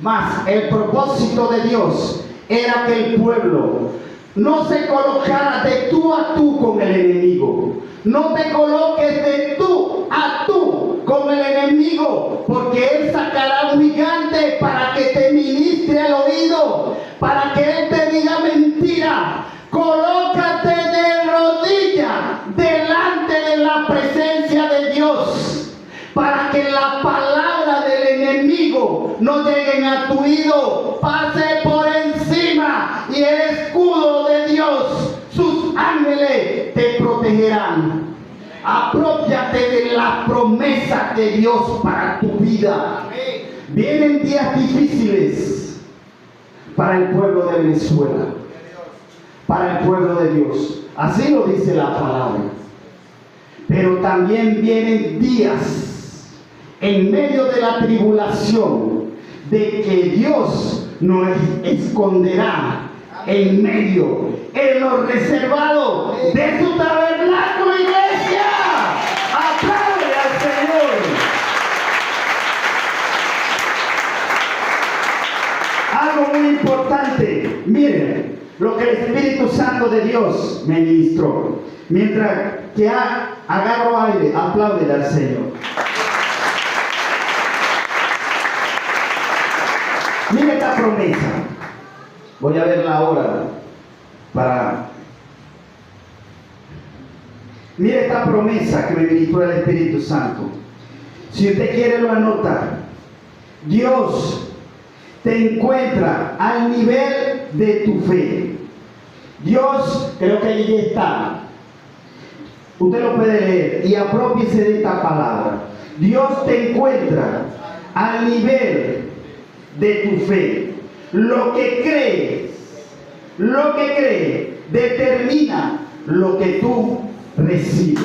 mas el propósito de Dios era que el pueblo no se colocara de tú a tú con el enemigo. No te coloques de tú a tú con el enemigo, porque él sacará un gigante para que te ministre al oído, para que él te diga mentira. Colócate de rodillas delante de la presencia de Dios, para que la palabra del enemigo no llegue a tu oído, pase por encima, y el escudo de Dios, sus ángeles te protegerán. Aprópiate de la promesa de Dios para tu vida. Vienen días difíciles para el pueblo de Venezuela, para el pueblo de Dios. Así lo dice la palabra. Pero también vienen días en medio de la tribulación, de que Dios nos esconderá en medio, en lo reservado de su tabernáculo, iglesia. ¡Aplaude al Señor! Algo muy importante, miren lo que el Espíritu Santo de Dios me ministró. Mientras que agarro aire, aplaude al Señor. Mira esta promesa. Voy a ver la hora para... Mira esta promesa que me ministró el Espíritu Santo. Si usted quiere lo anota. Dios te encuentra al nivel de tu fe. Dios, creo que allí está. Usted lo puede leer y aprópiese de esta palabra. Dios te encuentra al nivel de tu fe. Lo que crees, determina lo que tú recibes.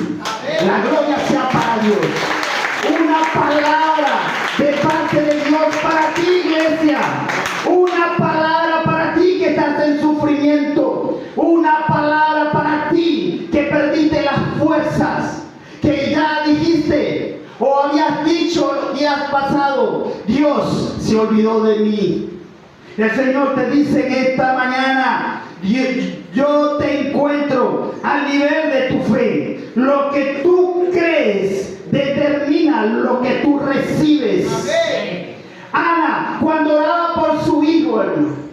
La gloria sea para Dios. Una palabra de parte de Dios para ti, iglesia. Una palabra para ti que estás en sufrimiento. Una palabra para ti que perdiste las fuerzas, que ya dijiste o habías dicho días pasados: Dios Dios se olvidó de mí. El Señor te dice en esta mañana, yo te encuentro al nivel de tu fe. Lo que tú crees determina lo que tú recibes. Amén. Ana, cuando oraba por su hijo, hermano,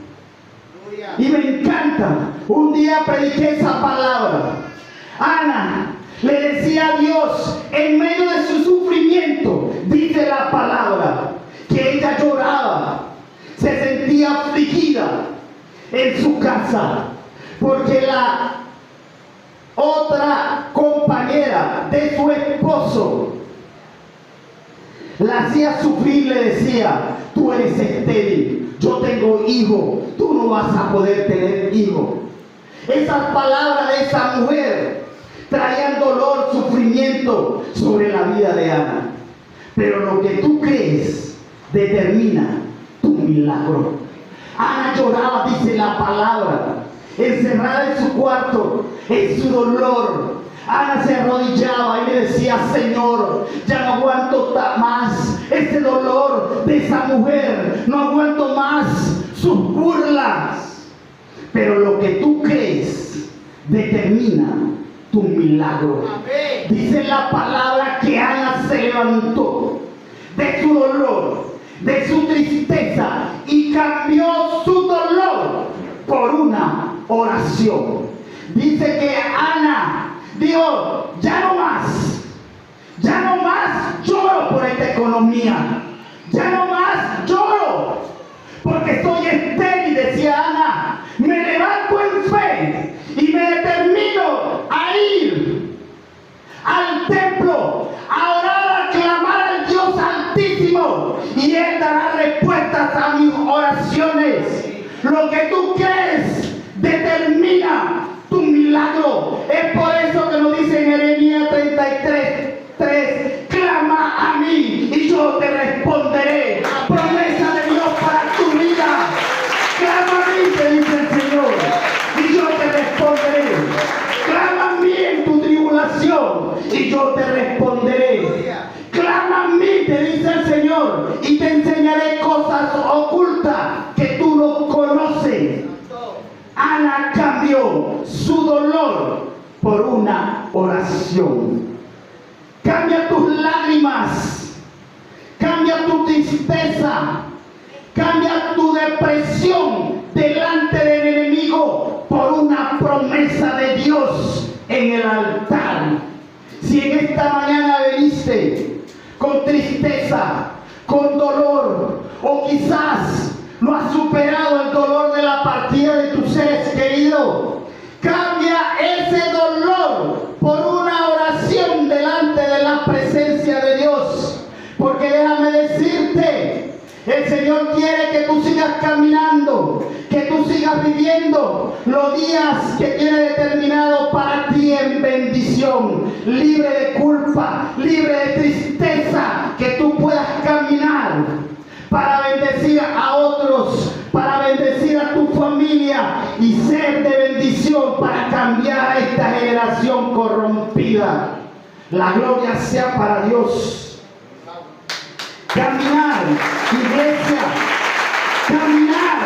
y me encanta, un día prediqué esa palabra. Ana le decía a Dios, en medio de su sufrimiento, dice la palabra, que ella lloraba, se sentía afligida en su casa, porque la otra compañera de su esposo la hacía sufrir, le decía, tú eres estéril, yo tengo hijo, tú no vas a poder tener hijo. Esas palabras de esa mujer traían dolor, sufrimiento sobre la vida de Ana. Pero lo que tú crees determina tu milagro. Ana lloraba, dice la palabra, encerrada en su cuarto, en su dolor. Ana se arrodillaba y le decía, Señor, ya no aguanto más ese dolor de esa mujer, no aguanto más sus burlas. Pero lo que tú crees determina tu milagro. Amén. Dice la palabra que Ana se levantó de su dolor, de su tristeza, y cambió su dolor por una oración. Dice que Ana dijo, ya no más lloro por esta economía, ya no más lloro porque estoy estéril, decía Ana. Me levanto en fe y me determino a ir al templo, a orar, a clamar al Dios Altísimo, y Él dará respuestas a mis oraciones. Lo que tú crees determina tu milagro. Es por eso que nos dice en Jeremías 33:3, clama a mí y yo te responderé. Promesa de Dios para tu vida. Clama a mí, te dice el Señor, y yo te responderé. Clama a mí en tu tribulación y yo te responderé. Clama a mí, te dice el Señor, y te enseñaré cosas ocultas que tú no conoces. Ana cambió su dolor por una oración. Cambia tus lágrimas, cambia tu tristeza, cambia tu depresión delante del enemigo por una promesa de Dios en el altar. Si en esta mañana veniste con tristeza, con dolor, o quizás no has superado el dolor de la partida de tus seres queridos, cambia ese dolor por una oración delante de la presencia de Dios. Porque déjame decirte, el Señor quiere que tú sigas caminando, que tú sigas viviendo los días que tiene determinado para ti en bendición, libre de culpa, libre de tristeza, que tú puedas caminar para bendecir a otros, para bendecir a tu familia y ser de bendición para cambiar a esta generación corrompida. La gloria sea para Dios. Caminar, iglesia, caminar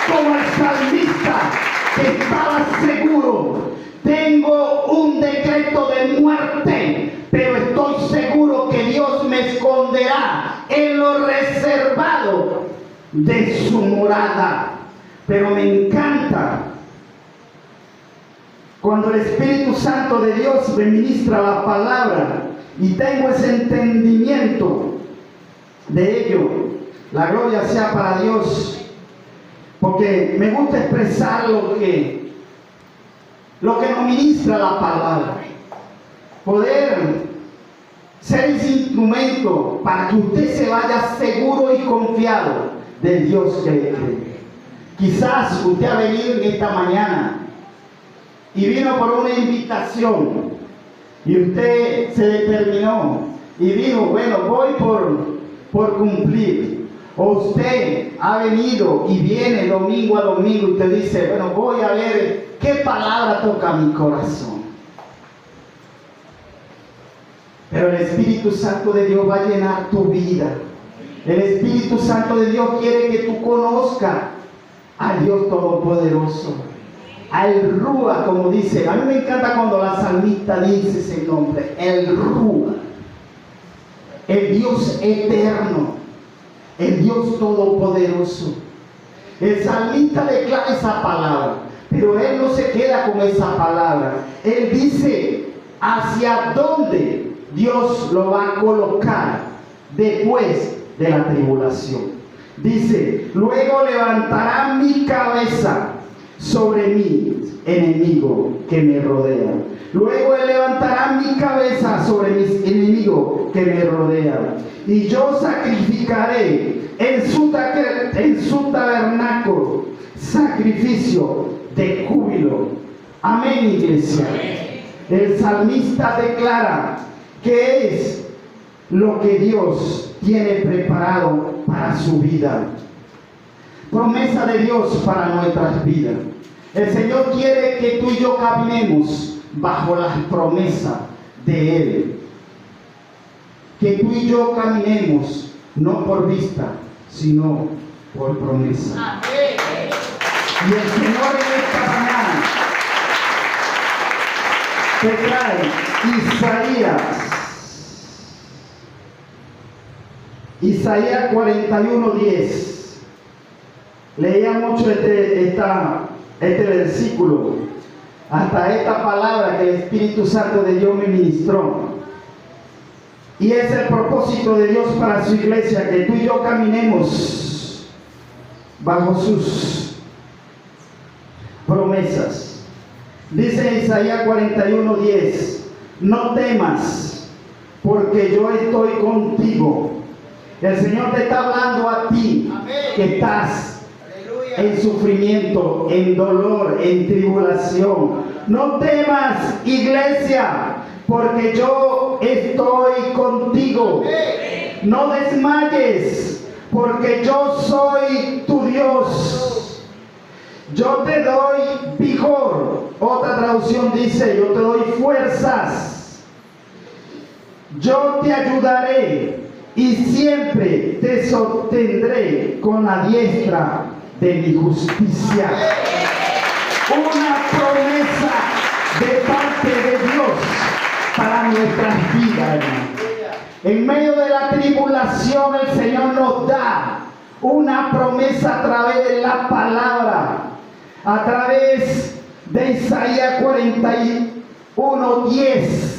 como el salmista que estaba seguro. Tengo un decreto de muerte, pero estoy seguro que Dios me esconderá en lo reservado de su morada. Pero me encanta cuando el Espíritu Santo de Dios me ministra la palabra y tengo ese entendimiento de ello. La gloria sea para Dios, porque me gusta expresar lo que nos ministra la palabra, poder ser ese instrumento para que usted se vaya seguro y confiado del Dios que le cree. Quizás usted ha venido en esta mañana y vino por una invitación y usted se determinó y dijo, bueno, voy por cumplir. O usted ha venido y viene domingo a domingo y usted dice, bueno, voy a ver qué palabra toca mi corazón. Pero el Espíritu Santo de Dios va a llenar tu vida. El Espíritu Santo de Dios quiere que tú conozcas al Dios Todopoderoso, al Rúa, como dice. A mí me encanta cuando la salmista dice ese nombre, el Rúa, el Dios eterno, el Dios Todopoderoso. El salmista declara esa palabra, pero él no se queda con esa palabra. Él dice hacia dónde Dios lo va a colocar después de la tribulación. Dice, luego levantará mi cabeza sobre mi enemigo que me rodea. Luego él levantará mi cabeza sobre mis enemigos que me rodean. Y yo sacrificaré en su tabernáculo sacrificio de júbilo. Amén, iglesia. El salmista declara que es lo que Dios tiene preparado para su vida. Promesa de Dios para nuestras vidas. El Señor quiere que tú y yo caminemos bajo las promesas de Él. Que tú y yo caminemos no por vista, sino por promesa. Amén. Y el Señor en esta mañana te trae Isaías 41:10. Leía mucho este versículo, hasta esta palabra que el Espíritu Santo de Dios me ministró. Y es el propósito de Dios para su iglesia, que tú y yo caminemos bajo sus promesas. Dice Isaías 41:10, no temas, porque yo estoy contigo. El Señor te está hablando a ti, que estás en sufrimiento, en dolor, en tribulación. No temas, iglesia, porque yo estoy contigo. No desmayes, porque yo soy tu Dios. Yo te doy vigor. Otra traducción dice, yo te doy fuerzas. Yo te ayudaré y siempre te sostendré con la diestra de mi justicia. Una promesa de parte de Dios para nuestras vidas, hermano. En medio de la tribulación, el Señor nos da una promesa a través de la palabra, a través de Isaías 41:10.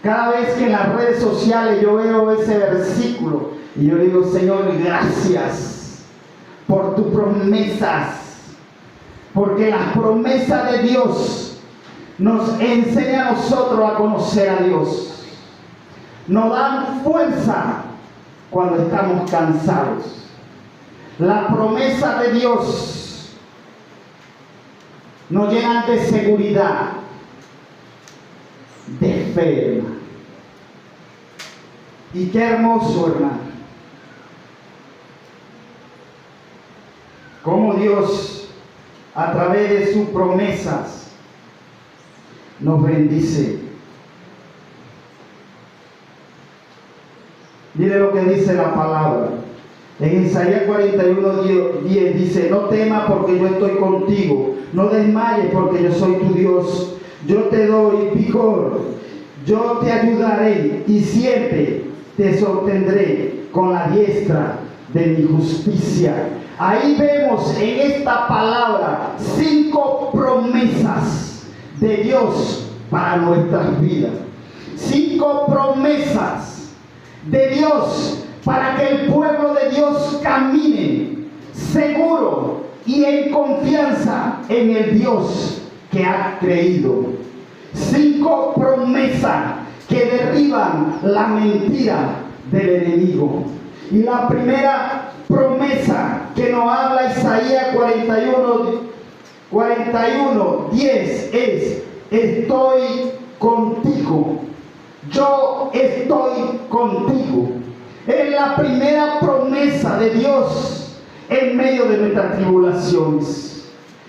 Cada vez que en las redes sociales yo veo ese versículo, y yo digo, Señor, gracias por tus promesas, porque las promesas de Dios nos enseñan a nosotros a conocer a Dios, nos dan fuerza cuando estamos cansados. La promesa de Dios nos llenan de seguridad, de fe, hermano. Y qué hermoso, hermano, cómo Dios a través de sus promesas nos bendice. Mire lo que dice la palabra en Isaías 41:10, dice, no temas porque yo estoy contigo, no desmayes porque yo soy tu Dios. Yo te doy vigor, yo te ayudaré y siempre te sostendré con la diestra de mi justicia. Ahí vemos en esta palabra 5 promesas de Dios para nuestras vidas. 5 promesas de Dios para que el pueblo de Dios camine seguro y en confianza en el Dios que ha creído. 5 promesas que derriban la mentira del enemigo. Y la primera promesa que nos habla Isaías 41:10 es, estoy contigo. Yo estoy contigo. Es la primera promesa de Dios en medio de nuestras tribulaciones.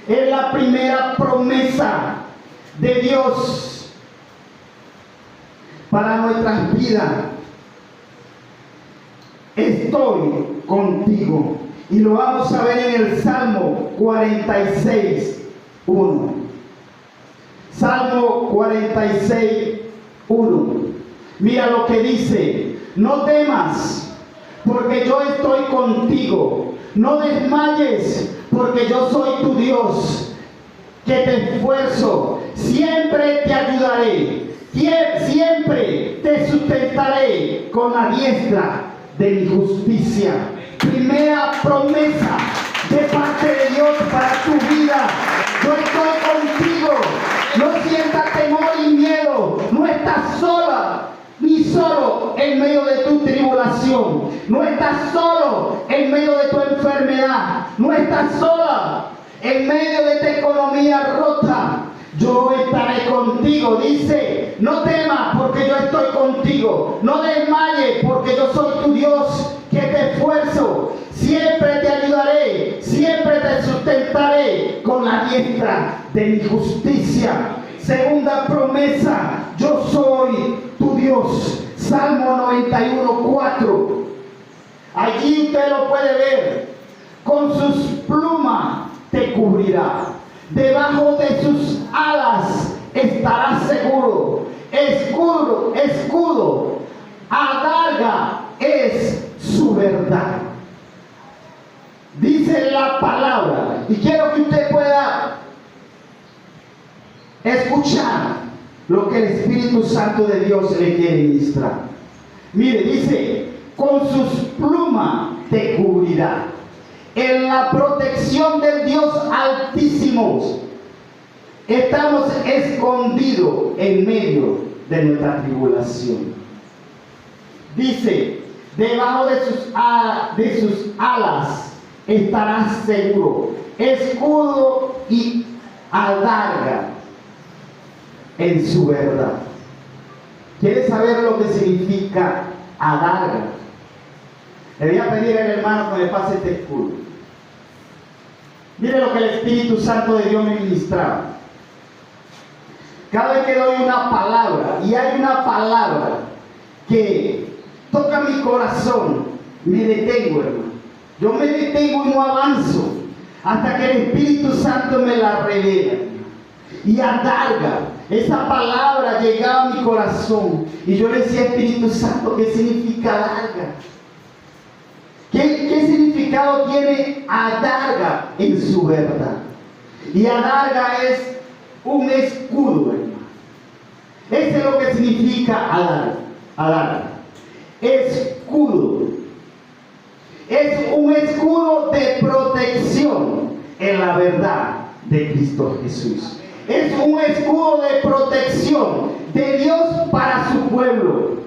Es la primera promesa de Dios para nuestras vidas. Estoy estoy contigo. Y lo vamos a ver en el Salmo 46, 1. Salmo 46, 1. Mira lo que dice: no temas, porque yo estoy contigo. No desmayes, porque yo soy tu Dios, que te esfuerzo. Siempre te ayudaré. Siempre te sustentaré con la diestra de mi justicia. Primera promesa de parte de Dios para tu vida: yo estoy contigo. No sientas temor y miedo. No estás sola ni solo en medio de tu tribulación. No estás solo en medio de tu enfermedad. No estás sola en medio de tu economía rota. Yo estaré contigo. Dice: no temas, porque yo estoy contigo. No desmayes, porque yo soy tu Dios, que te esfuerzo. Siempre te ayudaré. Siempre te sustentaré con la diestra de mi justicia. Segunda promesa: yo soy tu Dios. Salmo 91, 4. Allí usted lo puede ver. Con sus plumas te cubrirá. Debajo de sus alas estarás seguro. Escudo, adarga es su verdad. Dice la palabra, y quiero que usted pueda escuchar lo que el Espíritu Santo de Dios le quiere ministrar. Mire, dice: con sus plumas te cubrirá. En la protección del Dios Altísimo estamos escondidos en medio de nuestra tribulación. Dice: debajo de sus alas estarás seguro. Escudo y adarga en su verdad. ¿Quieres saber lo que significa adarga? Le voy a pedir al hermano que me pase este escudo. Mire lo que el Espíritu Santo de Dios me ministraba. Cada vez que doy una palabra, y hay una palabra que toca mi corazón, me detengo, hermano. Yo me detengo y no avanzo hasta que el Espíritu Santo me la revela. Y adarga, esa palabra llegaba a mi corazón y yo le decía: Espíritu Santo, ¿qué significa adarga? ¿Qué significado tiene adarga en su verdad? Y adarga es un escudo, hermano. Eso es lo que significa adarga. Escudo. Es un escudo de protección en la verdad de Cristo Jesús. Es un escudo de protección de Dios para su pueblo.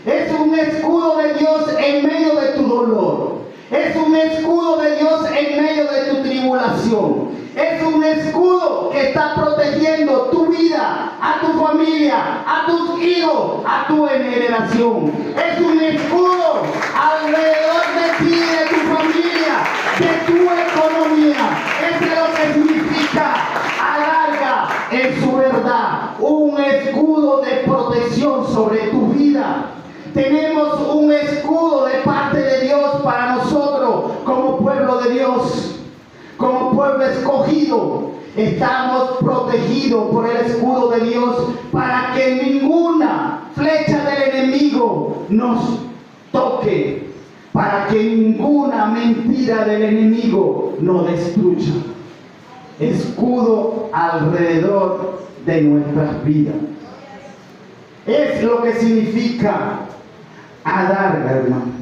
Es un escudo de Dios en medio de tu dolor. Es un escudo de Dios en medio de tu tribulación. Es un escudo que está protegiendo tu vida, a tu familia, a tus hijos, a tu generación. Es un escudo alrededor de ti, de tu familia, de tu economía. Eso es lo que significa adarga en su verdad. Un escudo de protección sobre tu vida. Tenemos un escudo de parte de Dios para nosotros como pueblo de Dios, como pueblo escogido. Estamos protegidos por el escudo de Dios para que ninguna flecha del enemigo nos toque, para que ninguna mentira del enemigo nos destruya. Escudo alrededor de nuestras vidas. Es lo que significa adarga, hermano.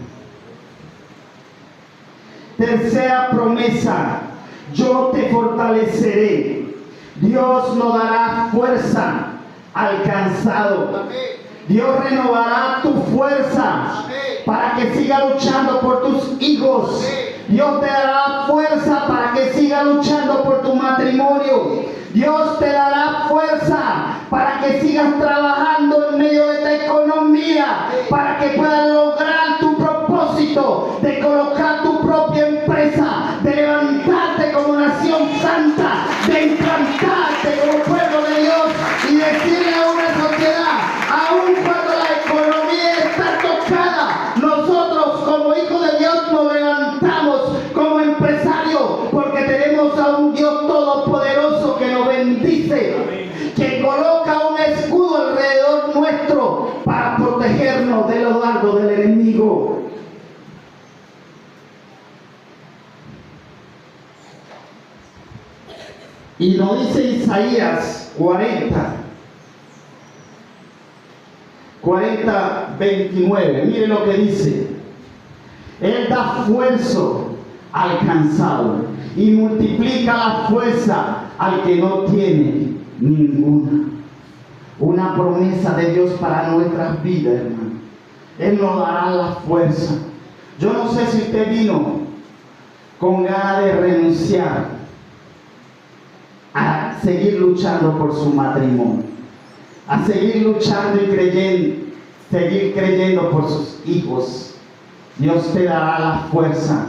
Tercera promesa: yo te fortaleceré. Dios nos dará fuerza al cansado. Dios renovará tu fuerza para que sigas luchando por tus hijos. Dios te dará fuerza para que sigas luchando por tu matrimonio. Dios te dará fuerza para que sigas trabajando en medio de tu economía, para que puedas lograr tu propósito de colocar tu propia empresa, de levantarte como nación santa, de implantarte como pueblo de Dios y decirle a una sociedad, aun cuando la economía está tocada, nosotros como hijos de Dios Y nos dice Isaías 40:29. Mire lo que dice. Él da fuerza al cansado y multiplica la fuerza al que no tiene ninguna. Una promesa de Dios para nuestras vidas, hermano. Él nos dará la fuerza. Yo no sé si usted vino con ganas de renunciar a seguir luchando por su matrimonio, a seguir luchando y seguir creyendo por sus hijos. Dios te dará la fuerza.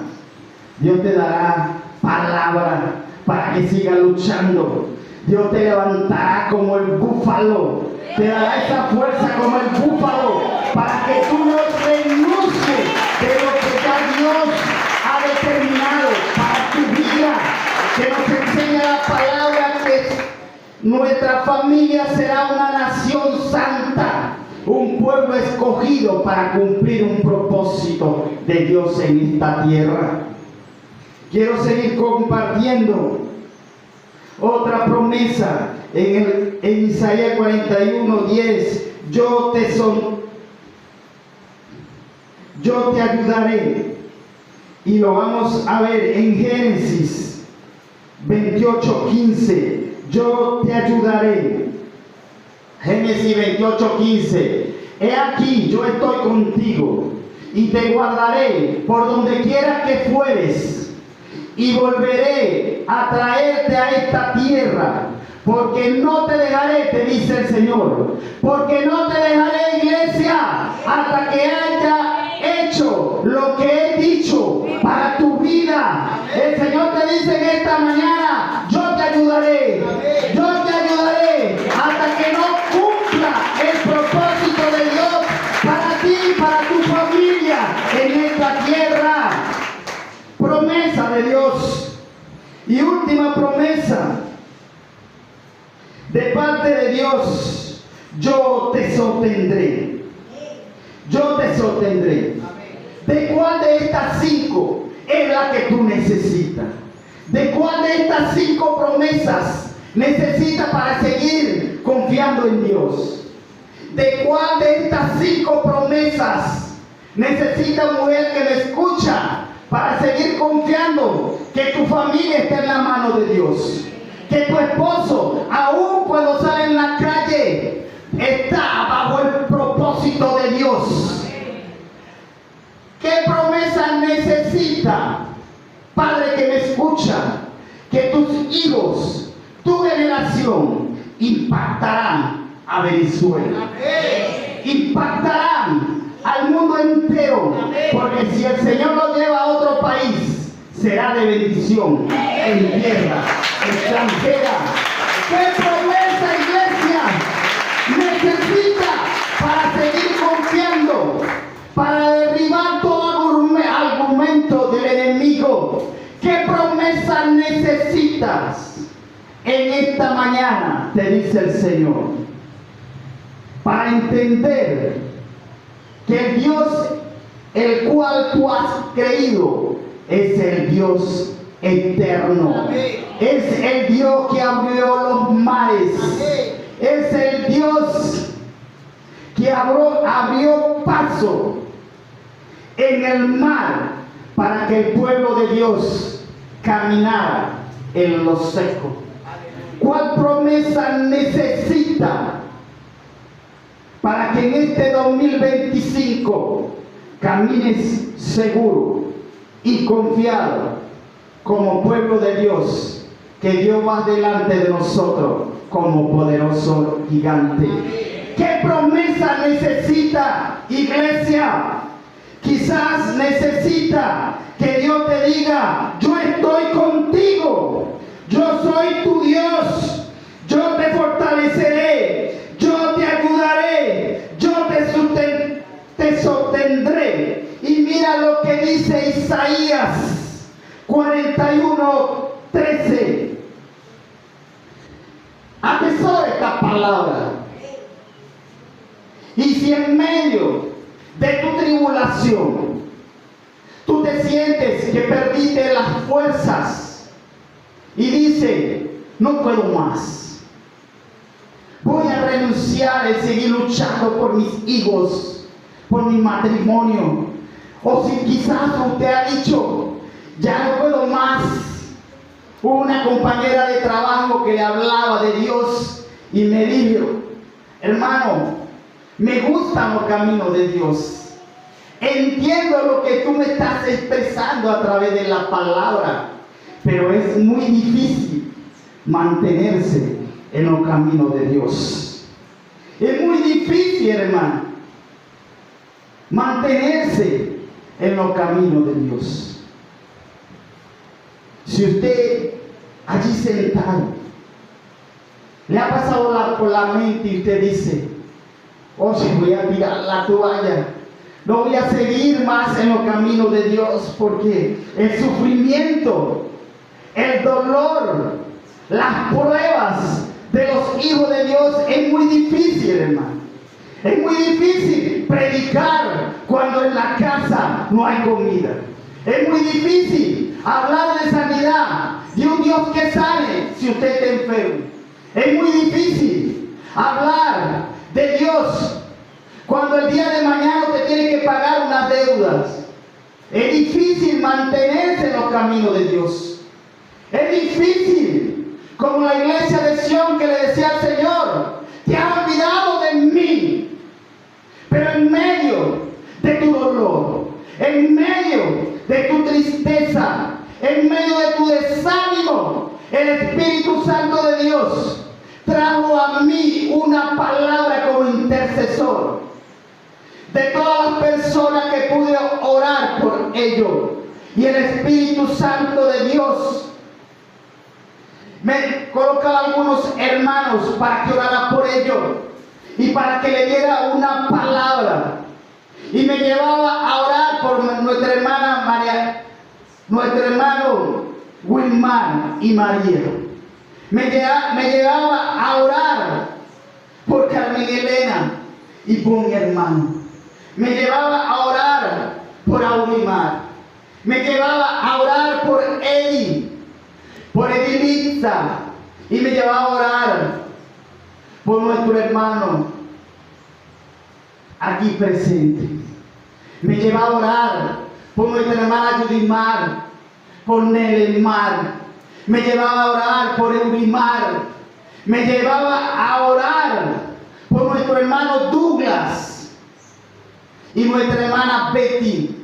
Dios te dará palabra para que sigas luchando. Dios te levantará como el búfalo. Te dará esa fuerza como el búfalo para que tú no renuncies de lo que ya Dios ha determinado para tu vida. Que nos enseña la palabra que nuestra familia será una nación santa, un pueblo escogido para cumplir un propósito de Dios en esta tierra. Quiero seguir compartiendo otra promesa en Isaías 41:10. Yo te ayudaré. Y lo vamos a ver en Génesis 28:15. Yo te ayudaré. Génesis 28:15. He aquí, yo estoy contigo y te guardaré por donde quiera que fueres, y volveré a traerte a esta tierra, porque no te dejaré, te dice el Señor, porque no te dejaré, iglesia, hasta que haya hecho lo que he dicho para tu vida. El Señor te dice en esta mañana: yo te ayudaré, yo te ayudaré hasta que no cumpla el propósito de Dios para ti y para tu familia en esta tierra. Promesa de Dios. Y última promesa de parte de Dios: yo te sostendré. Yo te sostendré. ¿De cuál de estas 5 es la que tú necesitas? ¿De cuál de estas 5 promesas necesitas para seguir confiando en Dios? ¿De cuál de estas 5 promesas necesita, mujer que me escucha, para seguir confiando que tu familia está en la mano de Dios? Que tu esposo, aún cuando sale en la calle, está bajo el propósito de Dios. ¿Qué promesa necesita, padre que me escucha? Que tus hijos, tu generación, impactarán a Venezuela. Impactarán al mundo entero. Porque si el Señor lo lleva a otro país, será de bendición en tierra extranjera. ¿Qué promesa, iglesia, necesita para seguir confiando, para derribar todo argumento del enemigo? ¿Qué promesa necesitas en esta mañana? Te dice el Señor, para entender que el Dios el cual tú has creído es el Dios eterno. Es el Dios que abrió los mares. Es el Dios que abrió paso en el mar para que el pueblo de Dios caminara en lo seco. ¿Cuál promesa necesita para que en este 2025 camines seguro y confiado como pueblo de Dios, que Dios va delante de nosotros como poderoso gigante? ¿Qué promesa necesita, iglesia? Quizás necesita que Dios te diga: yo estoy contigo, yo soy tu Dios, yo te fortaleceré, yo te ayudaré, yo te sostendré. Y mira lo que dice Isaías 41:13. Atesora esta palabra. Y si en medio de tu tribulación tú te sientes que perdiste las fuerzas y dice: no puedo más. Voy a renunciar y seguir luchando por mis hijos, por mi matrimonio. O si quizás usted ha dicho, ya no puedo más. Hubo una compañera de trabajo que le hablaba de Dios y me dijo, hermano, me gustan los caminos de Dios. Entiendo lo que tú me estás expresando a través de la palabra, pero es muy difícil mantenerse en los caminos de Dios. Es muy difícil, hermano, mantenerse en los caminos de Dios. Si usted allí sentado le ha pasado por la mente y usted dice, oh, si voy a tirar la toalla, no voy a seguir más en los caminos de Dios, porque el sufrimiento, el dolor, las pruebas de los hijos de Dios es muy difícil, hermano. Es muy difícil predicar cuando en la casa no hay comida. Es muy difícil hablar de sanidad, de un Dios que sane si usted está enfermo. Es muy difícil hablar de Dios cuando el día de mañana usted tiene que pagar unas deudas. Es difícil mantenerse en los caminos de Dios. Es difícil, como la iglesia de Sión que le decía al Señor, te has olvidado de mí. Pero en medio de tu dolor, en medio de tu tristeza, en medio de tu desánimo, el Espíritu Santo de Dios trajo a mí una palabra como intercesor. De todas las personas que pude orar por ellos, y el Espíritu Santo de Dios me colocaba algunos hermanos para que orara por ellos y para que le diera una palabra, y me llevaba a orar por nuestra hermana María, nuestro hermano Wilmar y María. Me llevaba a orar por Carmen Elena y por mi hermano. Me llevaba a orar por Aurimar. Me llevaba a orar por Eddie, por Edilitza, y me llevaba a orar por nuestro hermano aquí presente. Me llevaba a orar por nuestra hermana Judimar, por Nelemar. Me llevaba a orar por Eurimar. Me llevaba a orar por nuestro hermano Douglas y nuestra hermana Betty.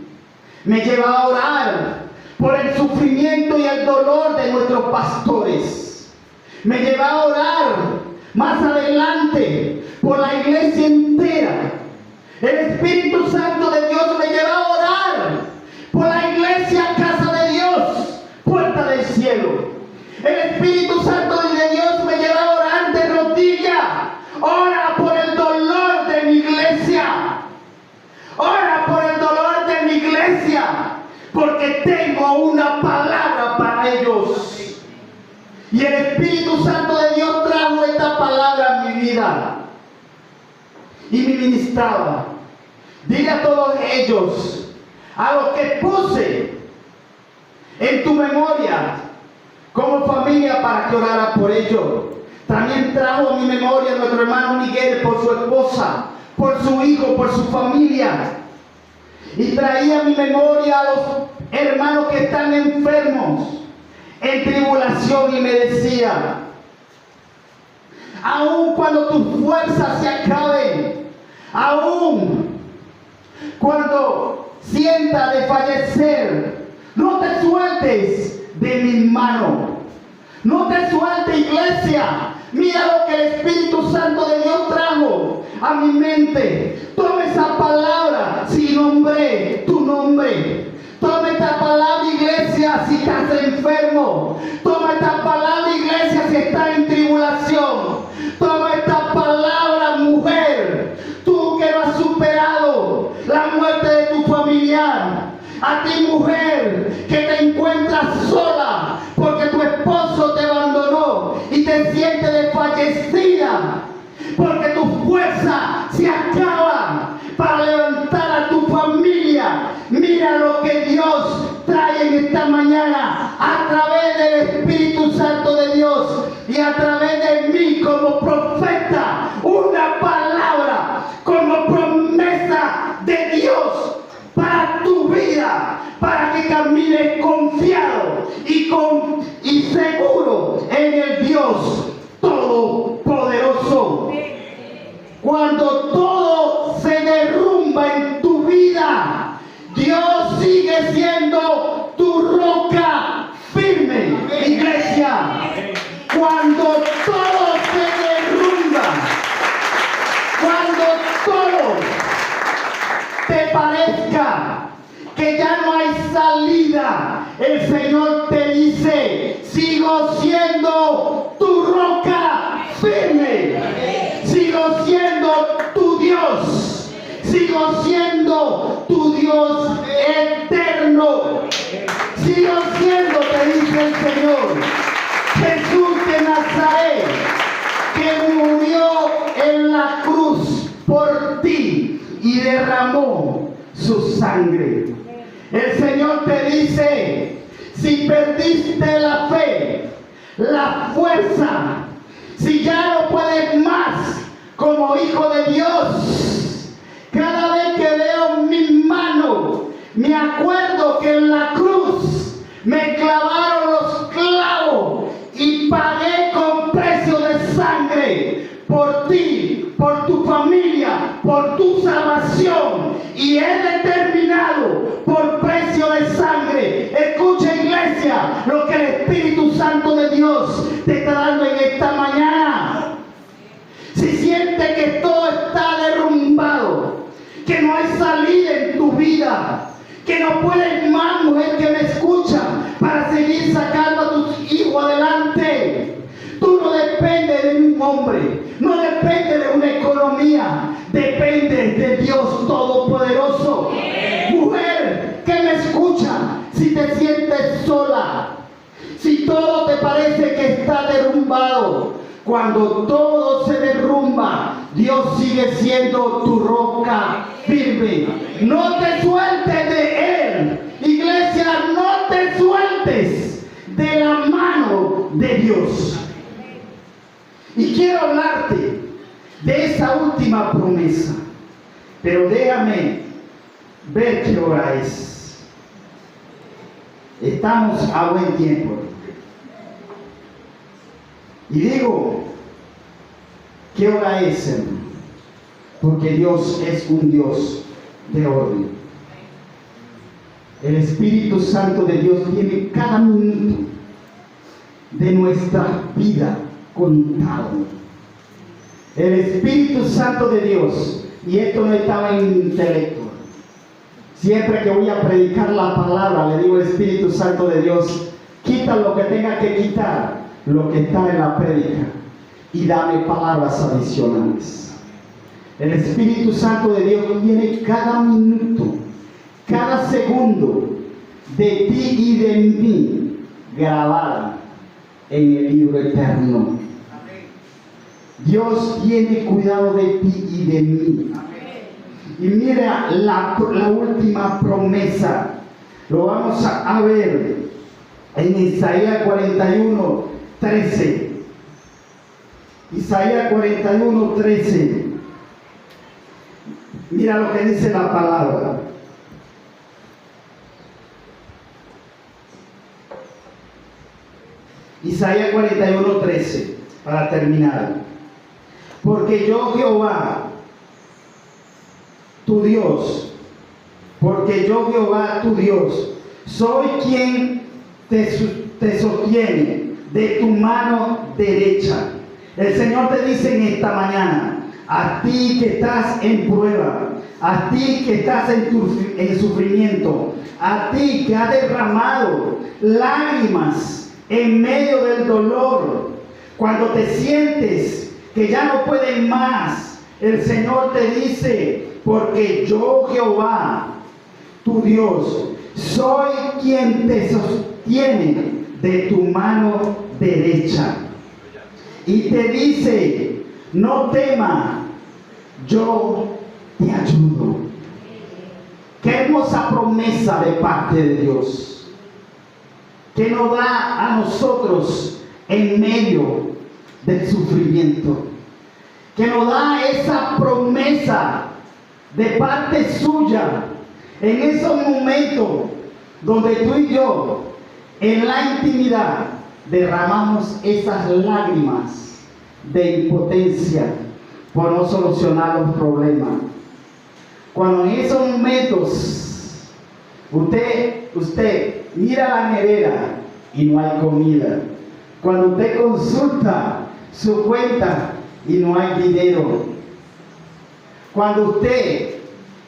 Me llevaba a orar por el sufrimiento y el dolor de nuestros pastores. Me llevaba a orar más adelante por la iglesia entera. El Espíritu Santo de Dios me llevaba a orar por la iglesia Casa de Dios, Puerta del Cielo. El Espíritu Santo de Dios me llevaba a orar de rodillas. Ora por el dolor de mi iglesia. Ora por el dolor de mi iglesia, porque tengo una palabra para ellos. Y el Espíritu Santo de Dios trajo esta palabra a mi vida y me ministraba. Dile a todos ellos, a los que puse en tu memoria como familia para que orara por ellos. También trajo a mi memoria nuestro hermano Miguel por su esposa, por su hijo, por su familia. Y traía a mi memoria a los hermanos que están enfermos, en tribulación, y me decía, aun cuando tus fuerzas se acaben, aun cuando sientas de fallecer, no te sueltes de mi mano. No te sueltes, iglesia. Mira lo que el Espíritu Santo de Dios trajo a mi mente. Toma esa palabra si nombré tu nombre. Toma esta palabra, iglesia, si estás enfermo. Toma esta palabra, iglesia, si estás en tribulación. Toma esta palabra, mujer, tú que no has superado la muerte de tu familiar. A ti, mujer, que te encuentras sola porque tu esposo te abandonó y te sientes desfallecida porque tu fuerza se acaba para levantar a tu familia. Mira lo que Dios trae en en esta mañana, a través del Espíritu Santo de Dios y a través de mí como profeta, una palabra como promesa de Dios para tu vida, para que camines confiado y seguro en el Dios Todopoderoso. Cuando todo se derrumba en tu vida, Dios sigue siendo tu roca firme, iglesia. Cuando todo se derrumba, cuando todo te parezca que ya no hay salida, el Señor te dice: sigo siendo tu roca firme, sigo siendo tu Dios, sigo siendo tu Dios eterno, sigo siendo, te dice el Señor, Jesús de Nazaret, que murió en la cruz por ti y derramó su sangre. El Señor te dice: si perdiste la fe, la fuerza, si ya no puedes más como hijo de Dios, cada vez que veo mi mano, me acuerdo que en la cruz me clavaron los clavos y pagué con precio de sangre por ti, por tu familia, por tu salvación, y he determinado por precio de sangre. Escucha, iglesia, lo que el Espíritu Santo de Dios te está dando en esta mañana. Si sientes que todo está derrumbado, que no hay salida en tu vida, que no puedes más, mujer que me escucha, para seguir sacando a tus hijos adelante. Tú no dependes de un hombre, no dependes de una economía, dependes de Dios Todopoderoso. Mujer que me escucha, si te sientes sola, si todo te parece que está derrumbado, cuando todo se derrumba, Dios sigue siendo tu roca firme. No te sueltes de Él, iglesia, no te sueltes de la mano de Dios. Y quiero hablarte de esa última promesa, pero déjame ver qué hora es. Estamos a buen tiempo. Y digo, ¿qué hora es, hermano? Porque Dios es un Dios de orden. El Espíritu Santo de Dios tiene cada minuto de nuestra vida contado. El Espíritu Santo de Dios, y esto no estaba en mi intelecto. Siempre que voy a predicar la palabra, le digo al Espíritu Santo de Dios: quita lo que tenga que quitar, lo que está en la prédica, y dame palabras adicionales. El Espíritu Santo de Dios tiene cada minuto, cada segundo de ti y de mí grabada en el libro eterno. Dios tiene cuidado de ti y de mí. Y mira la última promesa. Lo vamos a ver en Isaías 41:13. Isaías 41:13. Mira lo que dice la palabra. Isaías 41:13, para terminar. Porque yo, Jehová, tu Dios, porque yo, Jehová, tu Dios, soy quien te sostiene de tu mano derecha. El Señor te dice en esta mañana: a ti que estás en prueba, a ti que estás en sufrimiento, a ti que has derramado lágrimas en medio del dolor, cuando te sientes que ya no puedes más, el Señor te dice: porque yo, Jehová, tu Dios, soy quien te sostiene de tu mano derecha. Y te dice: no temas, yo te ayudo. Qué hermosa promesa de parte de Dios. que nos da a nosotros en medio del sufrimiento, que nos da esa promesa de parte suya en esos momentos donde tú y yo en la intimidad derramamos esas lágrimas de impotencia por no solucionar los problemas. Cuando en esos momentos usted mira la nevera y no hay comida, cuando usted consulta su cuenta y no hay dinero, cuando usted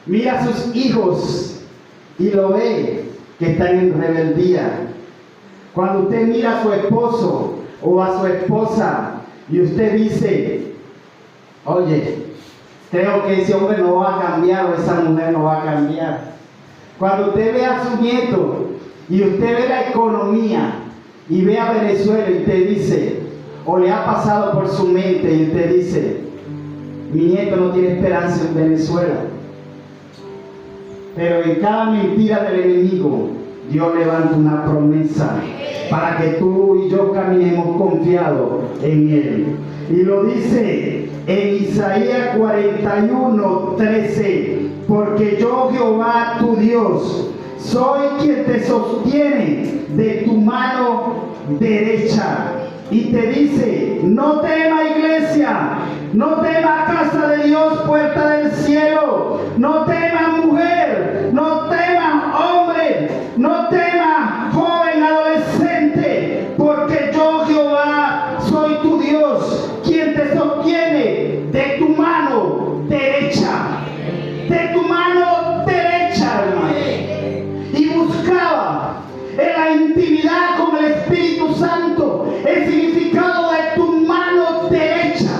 mira a sus hijos y lo ve que están en rebeldía, cuando usted mira a su esposo o a su esposa y usted dice, oye, creo que ese hombre no va a cambiar o esa mujer no va a cambiar. Cuando usted ve a su nieto y usted ve la economía y ve a Venezuela y usted dice, o le ha pasado por su mente y usted dice, mi nieto no tiene esperanza en Venezuela. Pero en cada mentira del enemigo, Dios levanta una promesa para que tú y yo caminemos confiados en Él. Y lo dice en Isaías 41:13, porque yo, Jehová tu Dios, soy quien te sostiene de tu mano derecha. Y te dice, no tema iglesia, no tema casa de Dios, puerta del cielo, no tema mujer, no tema hombre, no tema joven, adolescente, porque yo Jehová soy tu Dios, quien te sostiene de tu mano derecha, de tu mano derecha, hermano. Y buscaba en la intimidad con el Espíritu Santo el significado de tu mano derecha.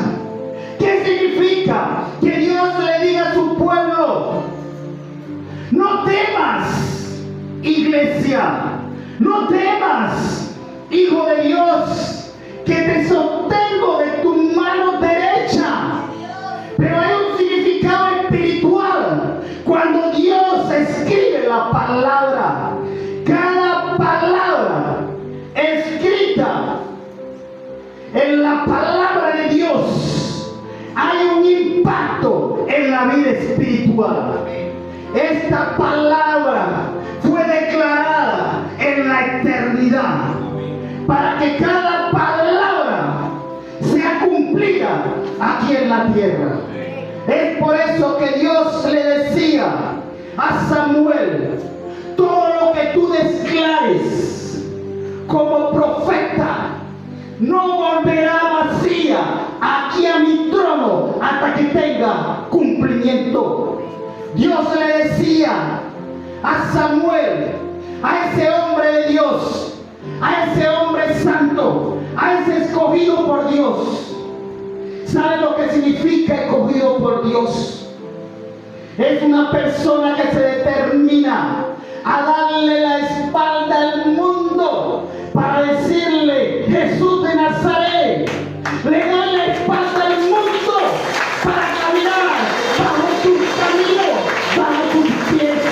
¿Qué significa? Que Dios le diga a su pueblo, no temas, iglesia, no temas, hijo de Dios, que te sostengo de tu mano derecha. Pero hay un significado espiritual cuando Dios escribe la palabra. Cada palabra escrita en la palabra de Dios hay un impacto en la vida espiritual. Esta palabra fue declarada en la eternidad para que cada palabra sea cumplida aquí en la tierra. Es por eso que Dios le decía a Samuel, todo lo que tú declares como profeta no volverá vacía aquí a mi trono hasta que tenga cumplimiento. Dios le decía a Samuel, a ese hombre de Dios, a ese hombre santo, a ese escogido por Dios. ¿Sabe lo que significa escogido por Dios? Es una persona que se determina a darle la espalda al mundo para decirle, Jesús de Nazaret, le doy la espalda al mundo para caminar bajo tus caminos, bajo tus pies.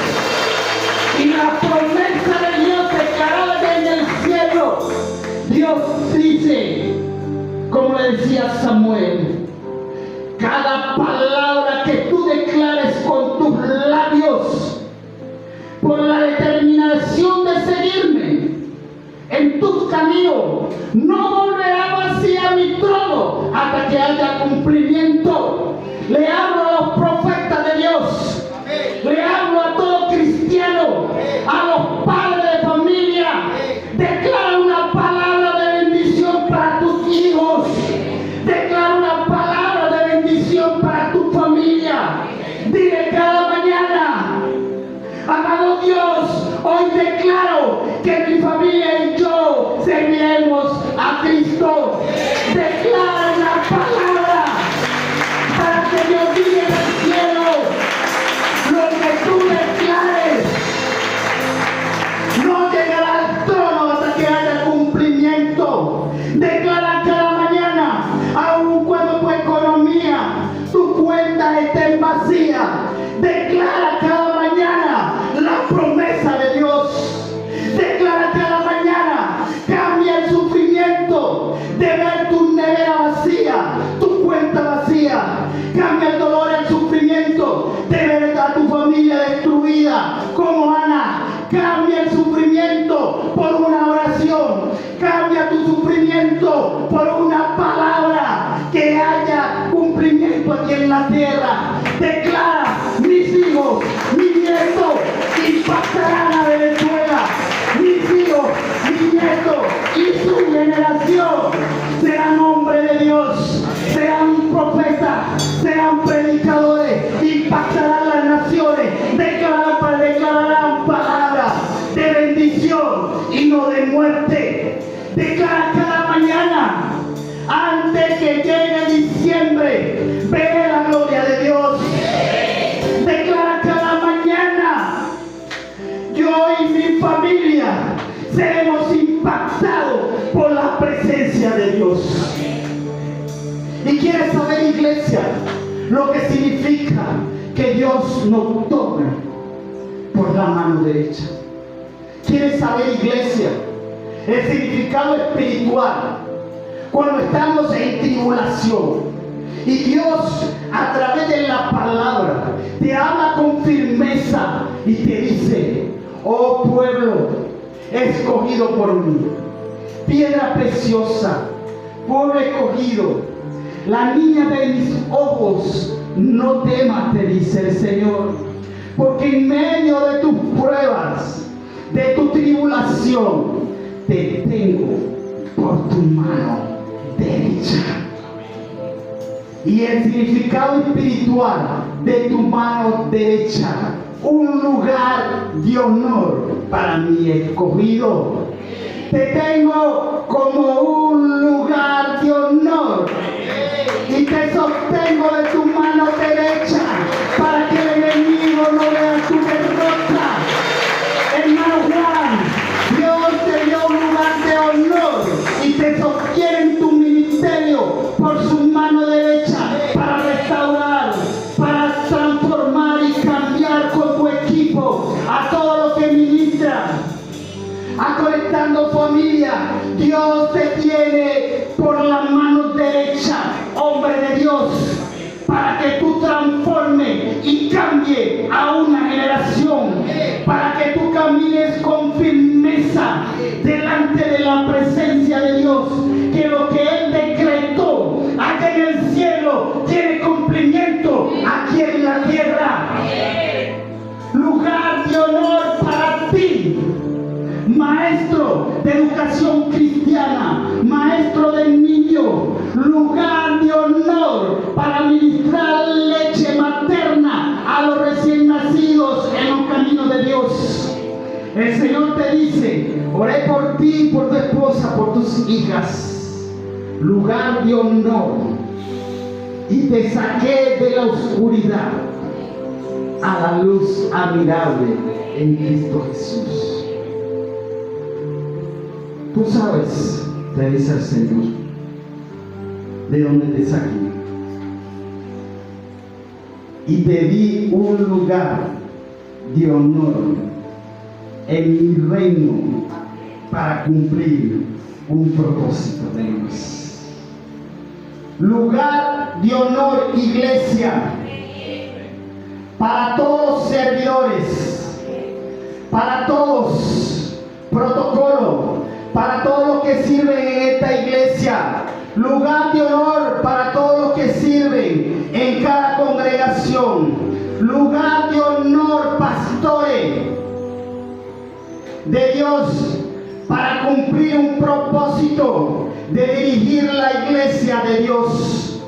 Y la promesa de Dios declarada en el cielo, Dios dice, como le decía Samuel, cada palabra que tú declares con tus labios, por la determinación de seguirme en tus caminos, no volverá vacía mi trono hasta que haya cumplimiento. Le hablo a los profetas de Dios, le hablo a todo cristiano, a los padres de familia. Declara una palabra de bendición para tus hijos, declara una palabra de bendición para tu familia. Dile cada mañana, amado Dios, hoy declaro que mi familia y yo serviremos a Cristo. Declara una palabra para que Dios diga en el cielo, lo que tú declares no llegará al trono hasta que haya cumplimiento. Declara cada mañana, aun cuando tu economía, tu cuenta estén vacía, declara cada mañana la promesa de Dios. Declara cada mañana de ver tu nevera vacía, tu cuenta vacía. Cambia el dolor, el sufrimiento de ver a tu familia destruida como Ana. Cambia el sufrimiento por una oración. Cambia tu sufrimiento por una palabra, que haya cumplimiento aquí en la tierra. Declara: mis hijos, mi nieto impactarán a Venezuela. Mis hijos, mi nieto y su generación serán hombres de Dios, serán profetas, serán predicadores, impactarán las naciones, declararán palabras de bendición y no de muerte. Declara cada mañana, antes que llegue diciembre, veré la gloria de Dios. Declara cada mañana: yo y mi familia seremos impactados por la presencia de Dios. Y quieres saber, iglesia, lo que significa que Dios nos tome por la mano derecha. ¿Quieres saber, iglesia, el significado espiritual cuando estamos en tribulación y Dios a través de la palabra te habla con firmeza y te dice: oh pueblo escogido por mí, piedra preciosa, pueblo escogido, la niña de mis ojos, no temas, te dice el Señor, porque en medio de tus pruebas, de tu tribulación, te tengo por tu mano derecha. Y el significado espiritual de tu mano derecha: un lugar de honor para mi escogido. Te tengo como un lugar de honor y te sostengo de tu mano derecha para que el enemigo no vea tu derrota. Hermano Juan, Dios te dio un lugar de honor y te sostiene en tu ministerio por su mano derecha para restaurar, para transformar y cambiar con tu equipo a todo lo que ministra, a Conectando Familia. Dios te tiene por la mano derecha, hombre de Dios, para que tú transformes y cambie a una generación, para que tú camines con firmeza delante de la presencia de Dios, que lo que Él decretó allá en el cielo tiene cumplimiento aquí en la tierra. Lugar de honor para ti, maestro de educación cristiana, maestro del niño, lugar de honor para ministrar leche materna a los recién nacidos en los caminos de Dios. El Señor te dice: oré por ti, por tu esposa, por tus hijas, lugar de honor, y te saqué de la oscuridad a la luz admirable en Cristo Jesús. Tú sabes, te dice el Señor, de dónde te saqué, y te di un lugar de honor en mi reino para cumplir un propósito de Dios. Lugar de honor, iglesia, para todos los servidores, para todos, protocolo, para todos los que sirven en esta iglesia. Lugar de honor para todos los que sirven en cada congregación. Lugar de honor, pastores de Dios, para cumplir un propósito de dirigir la iglesia de Dios.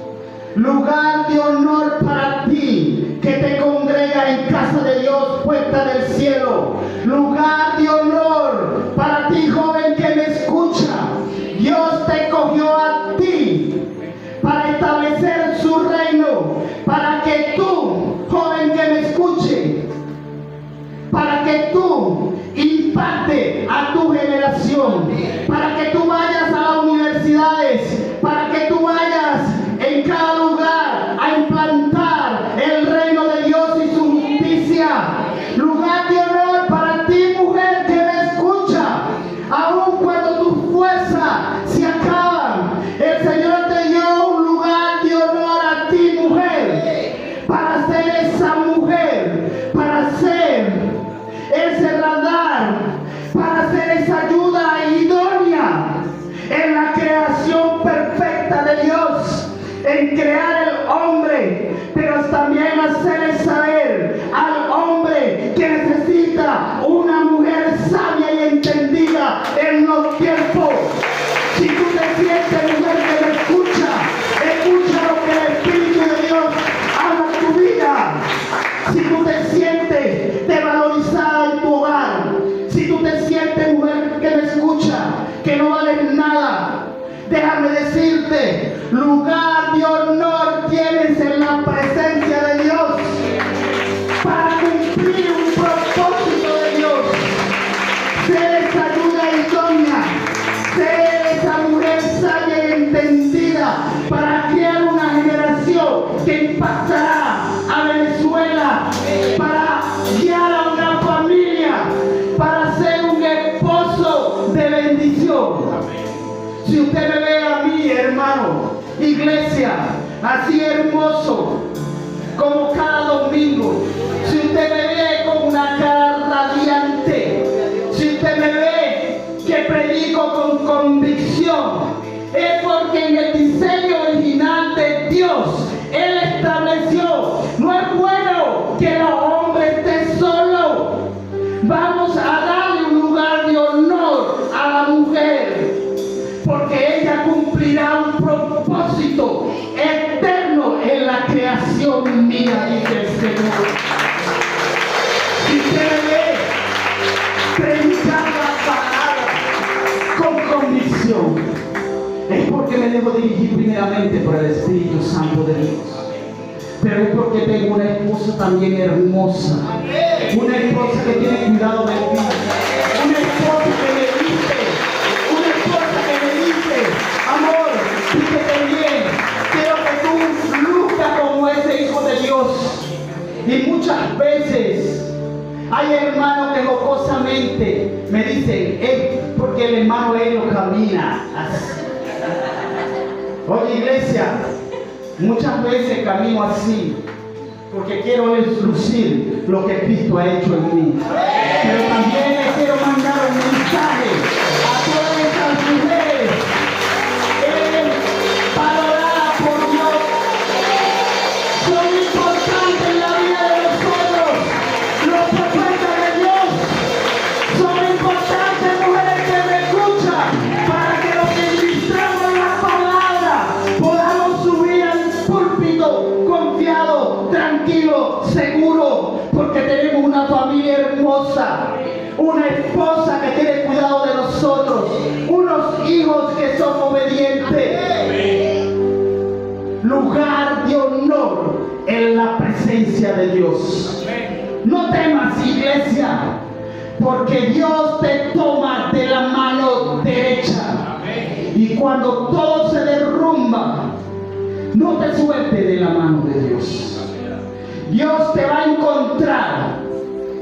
Lugar de honor para ti que te congrega en casa de Dios, puerta del cielo. Lugar de honor para ti, joven que me escucha. Dios te cogió a ti para establecer su reino, para que tú, joven que me escuche, para que tú impacte a tu generación, para que tú vayas a las universidades, para que tú vayas en cada lugar a implantar el reino de Dios y su justicia. Lugar de honor para ti, mujer que me escucha, que no vales nada. Déjame decirte, lugar de honor tienes en la presencia de Dios para cumplir un propósito de Dios. Sé esa ayuda idónea, sé esa mujer sabia y entendida para crear una generación que impactará a Venezuela, para guiar a una familia, para ser un esposo de bendición. Si usted me ve a mí, hermano, iglesia, así hermoso como cada domingo, si usted me ve con una cara radiante, si usted me ve que predico con convicción, es porque en el diseño original de Dios Él estableció, no es bueno que el hombre esté solo. Vamos a darle un lugar de honor a la mujer, porque ella cumplirá un propósito eterno en la creación mía, dice el Señor. Si usted ve predicar la palabra con convicción, es porque me debo dirigir primeramente por el Espíritu Santo de Dios. Pero es porque tengo una esposa también hermosa, una esposa que tiene cuidado de mí, una esposa que me dice, amor, fíjate bien, quiero que tú luzcas como ese hijo de Dios. Y muchas veces hay hermanos que jocosamente me dicen, es porque el hermano él lo camina así. Oye, iglesia, muchas veces camino así porque quiero lucir lo que Cristo ha hecho en mí. Pero también le quiero mandar un mensaje a todas esas mujeres valoradas por Dios. Son importantes en la vida de nosotros. Los profetas de Dios son importantes, mujeres que me escuchan, para que los que ministramos la palabra podamos subir al púlpito confiado, tranquilo, seguro, porque tenemos una familia hermosa, una esposa que tiene cuidado de nosotros, unos hijos que son obedientes. Lugar de honor en la presencia de Dios. No temas, iglesia, porque Dios te toma de la mano derecha. Y cuando todo se derrumba, no te sueltes de la mano de Dios. Dios te va a encontrar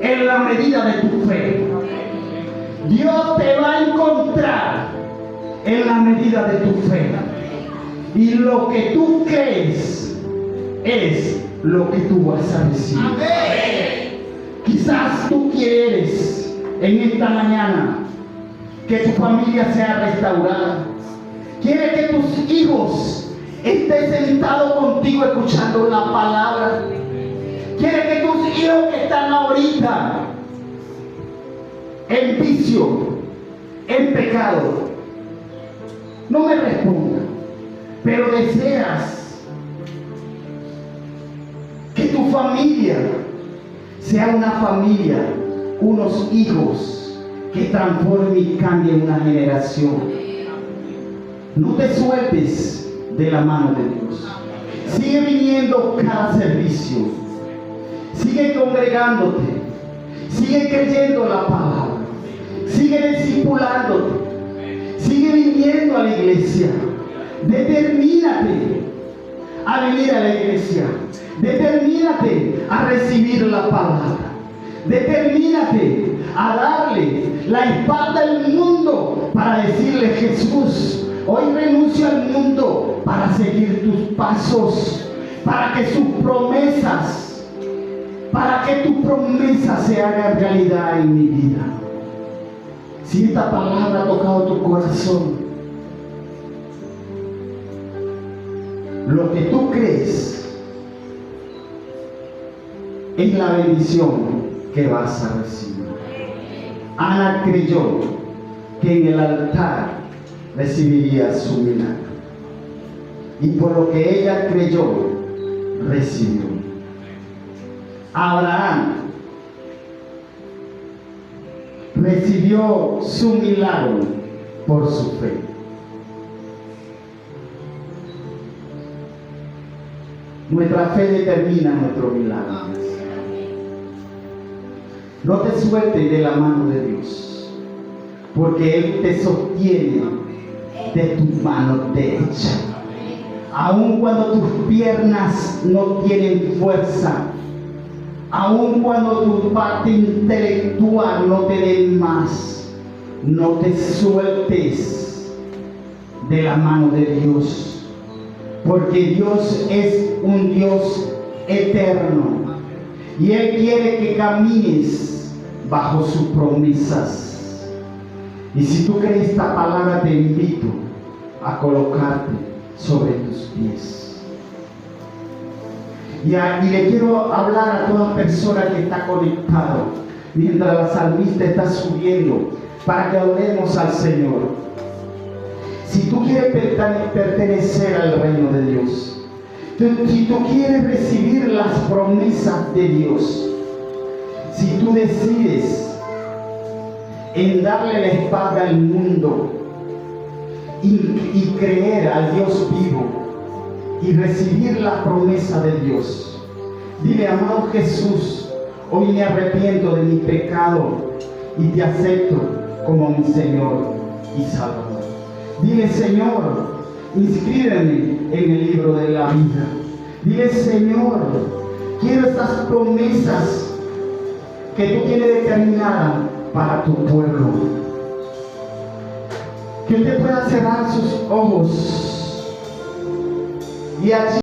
en la medida de tu fe. Dios te va a encontrar en la medida de tu fe. Y lo que tú crees es lo que tú vas a recibir. Quizás tú quieres en esta mañana que tu familia sea restaurada. Quieres que tus hijos estén sentados contigo escuchando la palabra. Quieres que tus hijos que están ahorita en vicio, en pecado, no me respondan, pero deseas que tu familia sea una familia, unos hijos que transformen y cambien una generación. No te sueltes de la mano de Dios. Sigue viniendo cada servicio. Sigue congregándote. Sigue creyendo la palabra. Sigue discipulándote. Sigue viniendo a la iglesia. Determínate a venir a la iglesia. Determínate a recibir la palabra. Determínate a darle la espalda al mundo para decirle: Jesús, hoy renuncio al mundo para seguir tus pasos, para que tus promesas, para que tu promesa se haga realidad en mi vida. Si esta palabra ha tocado tu corazón, lo que tú crees es la bendición que vas a recibir. Ana creyó que en el altar recibiría su milagro, y por lo que ella creyó, recibió. Abraham recibió su milagro por su fe. Nuestra fe determina nuestro milagro. No te sueltes de la mano de Dios, porque Él te sostiene de tu mano derecha. Aun cuando tus piernas no tienen fuerza, aun cuando tu parte intelectual no te dé más, no te sueltes de la mano de Dios, porque Dios es un Dios eterno y Él quiere que camines bajo sus promesas. Y si tú crees esta palabra, te invito a colocarte sobre tus pies. Y le quiero hablar a toda persona que está conectado mientras la salmista está subiendo, para que adoremos al Señor. Si tú quieres pertenecer al reino de Dios, si tú quieres recibir las promesas de Dios, si tú decides en darle la espalda al mundo y creer al Dios vivo y recibir la promesa de Dios, dile: amado Jesús, hoy me arrepiento de mi pecado y te acepto como mi Señor y Salvador. Dile: Señor, inscríbeme en el libro de la vida. Dile: Señor, quiero estas promesas que tú tienes determinadas para tu pueblo. Que usted pueda cerrar sus ojos y allí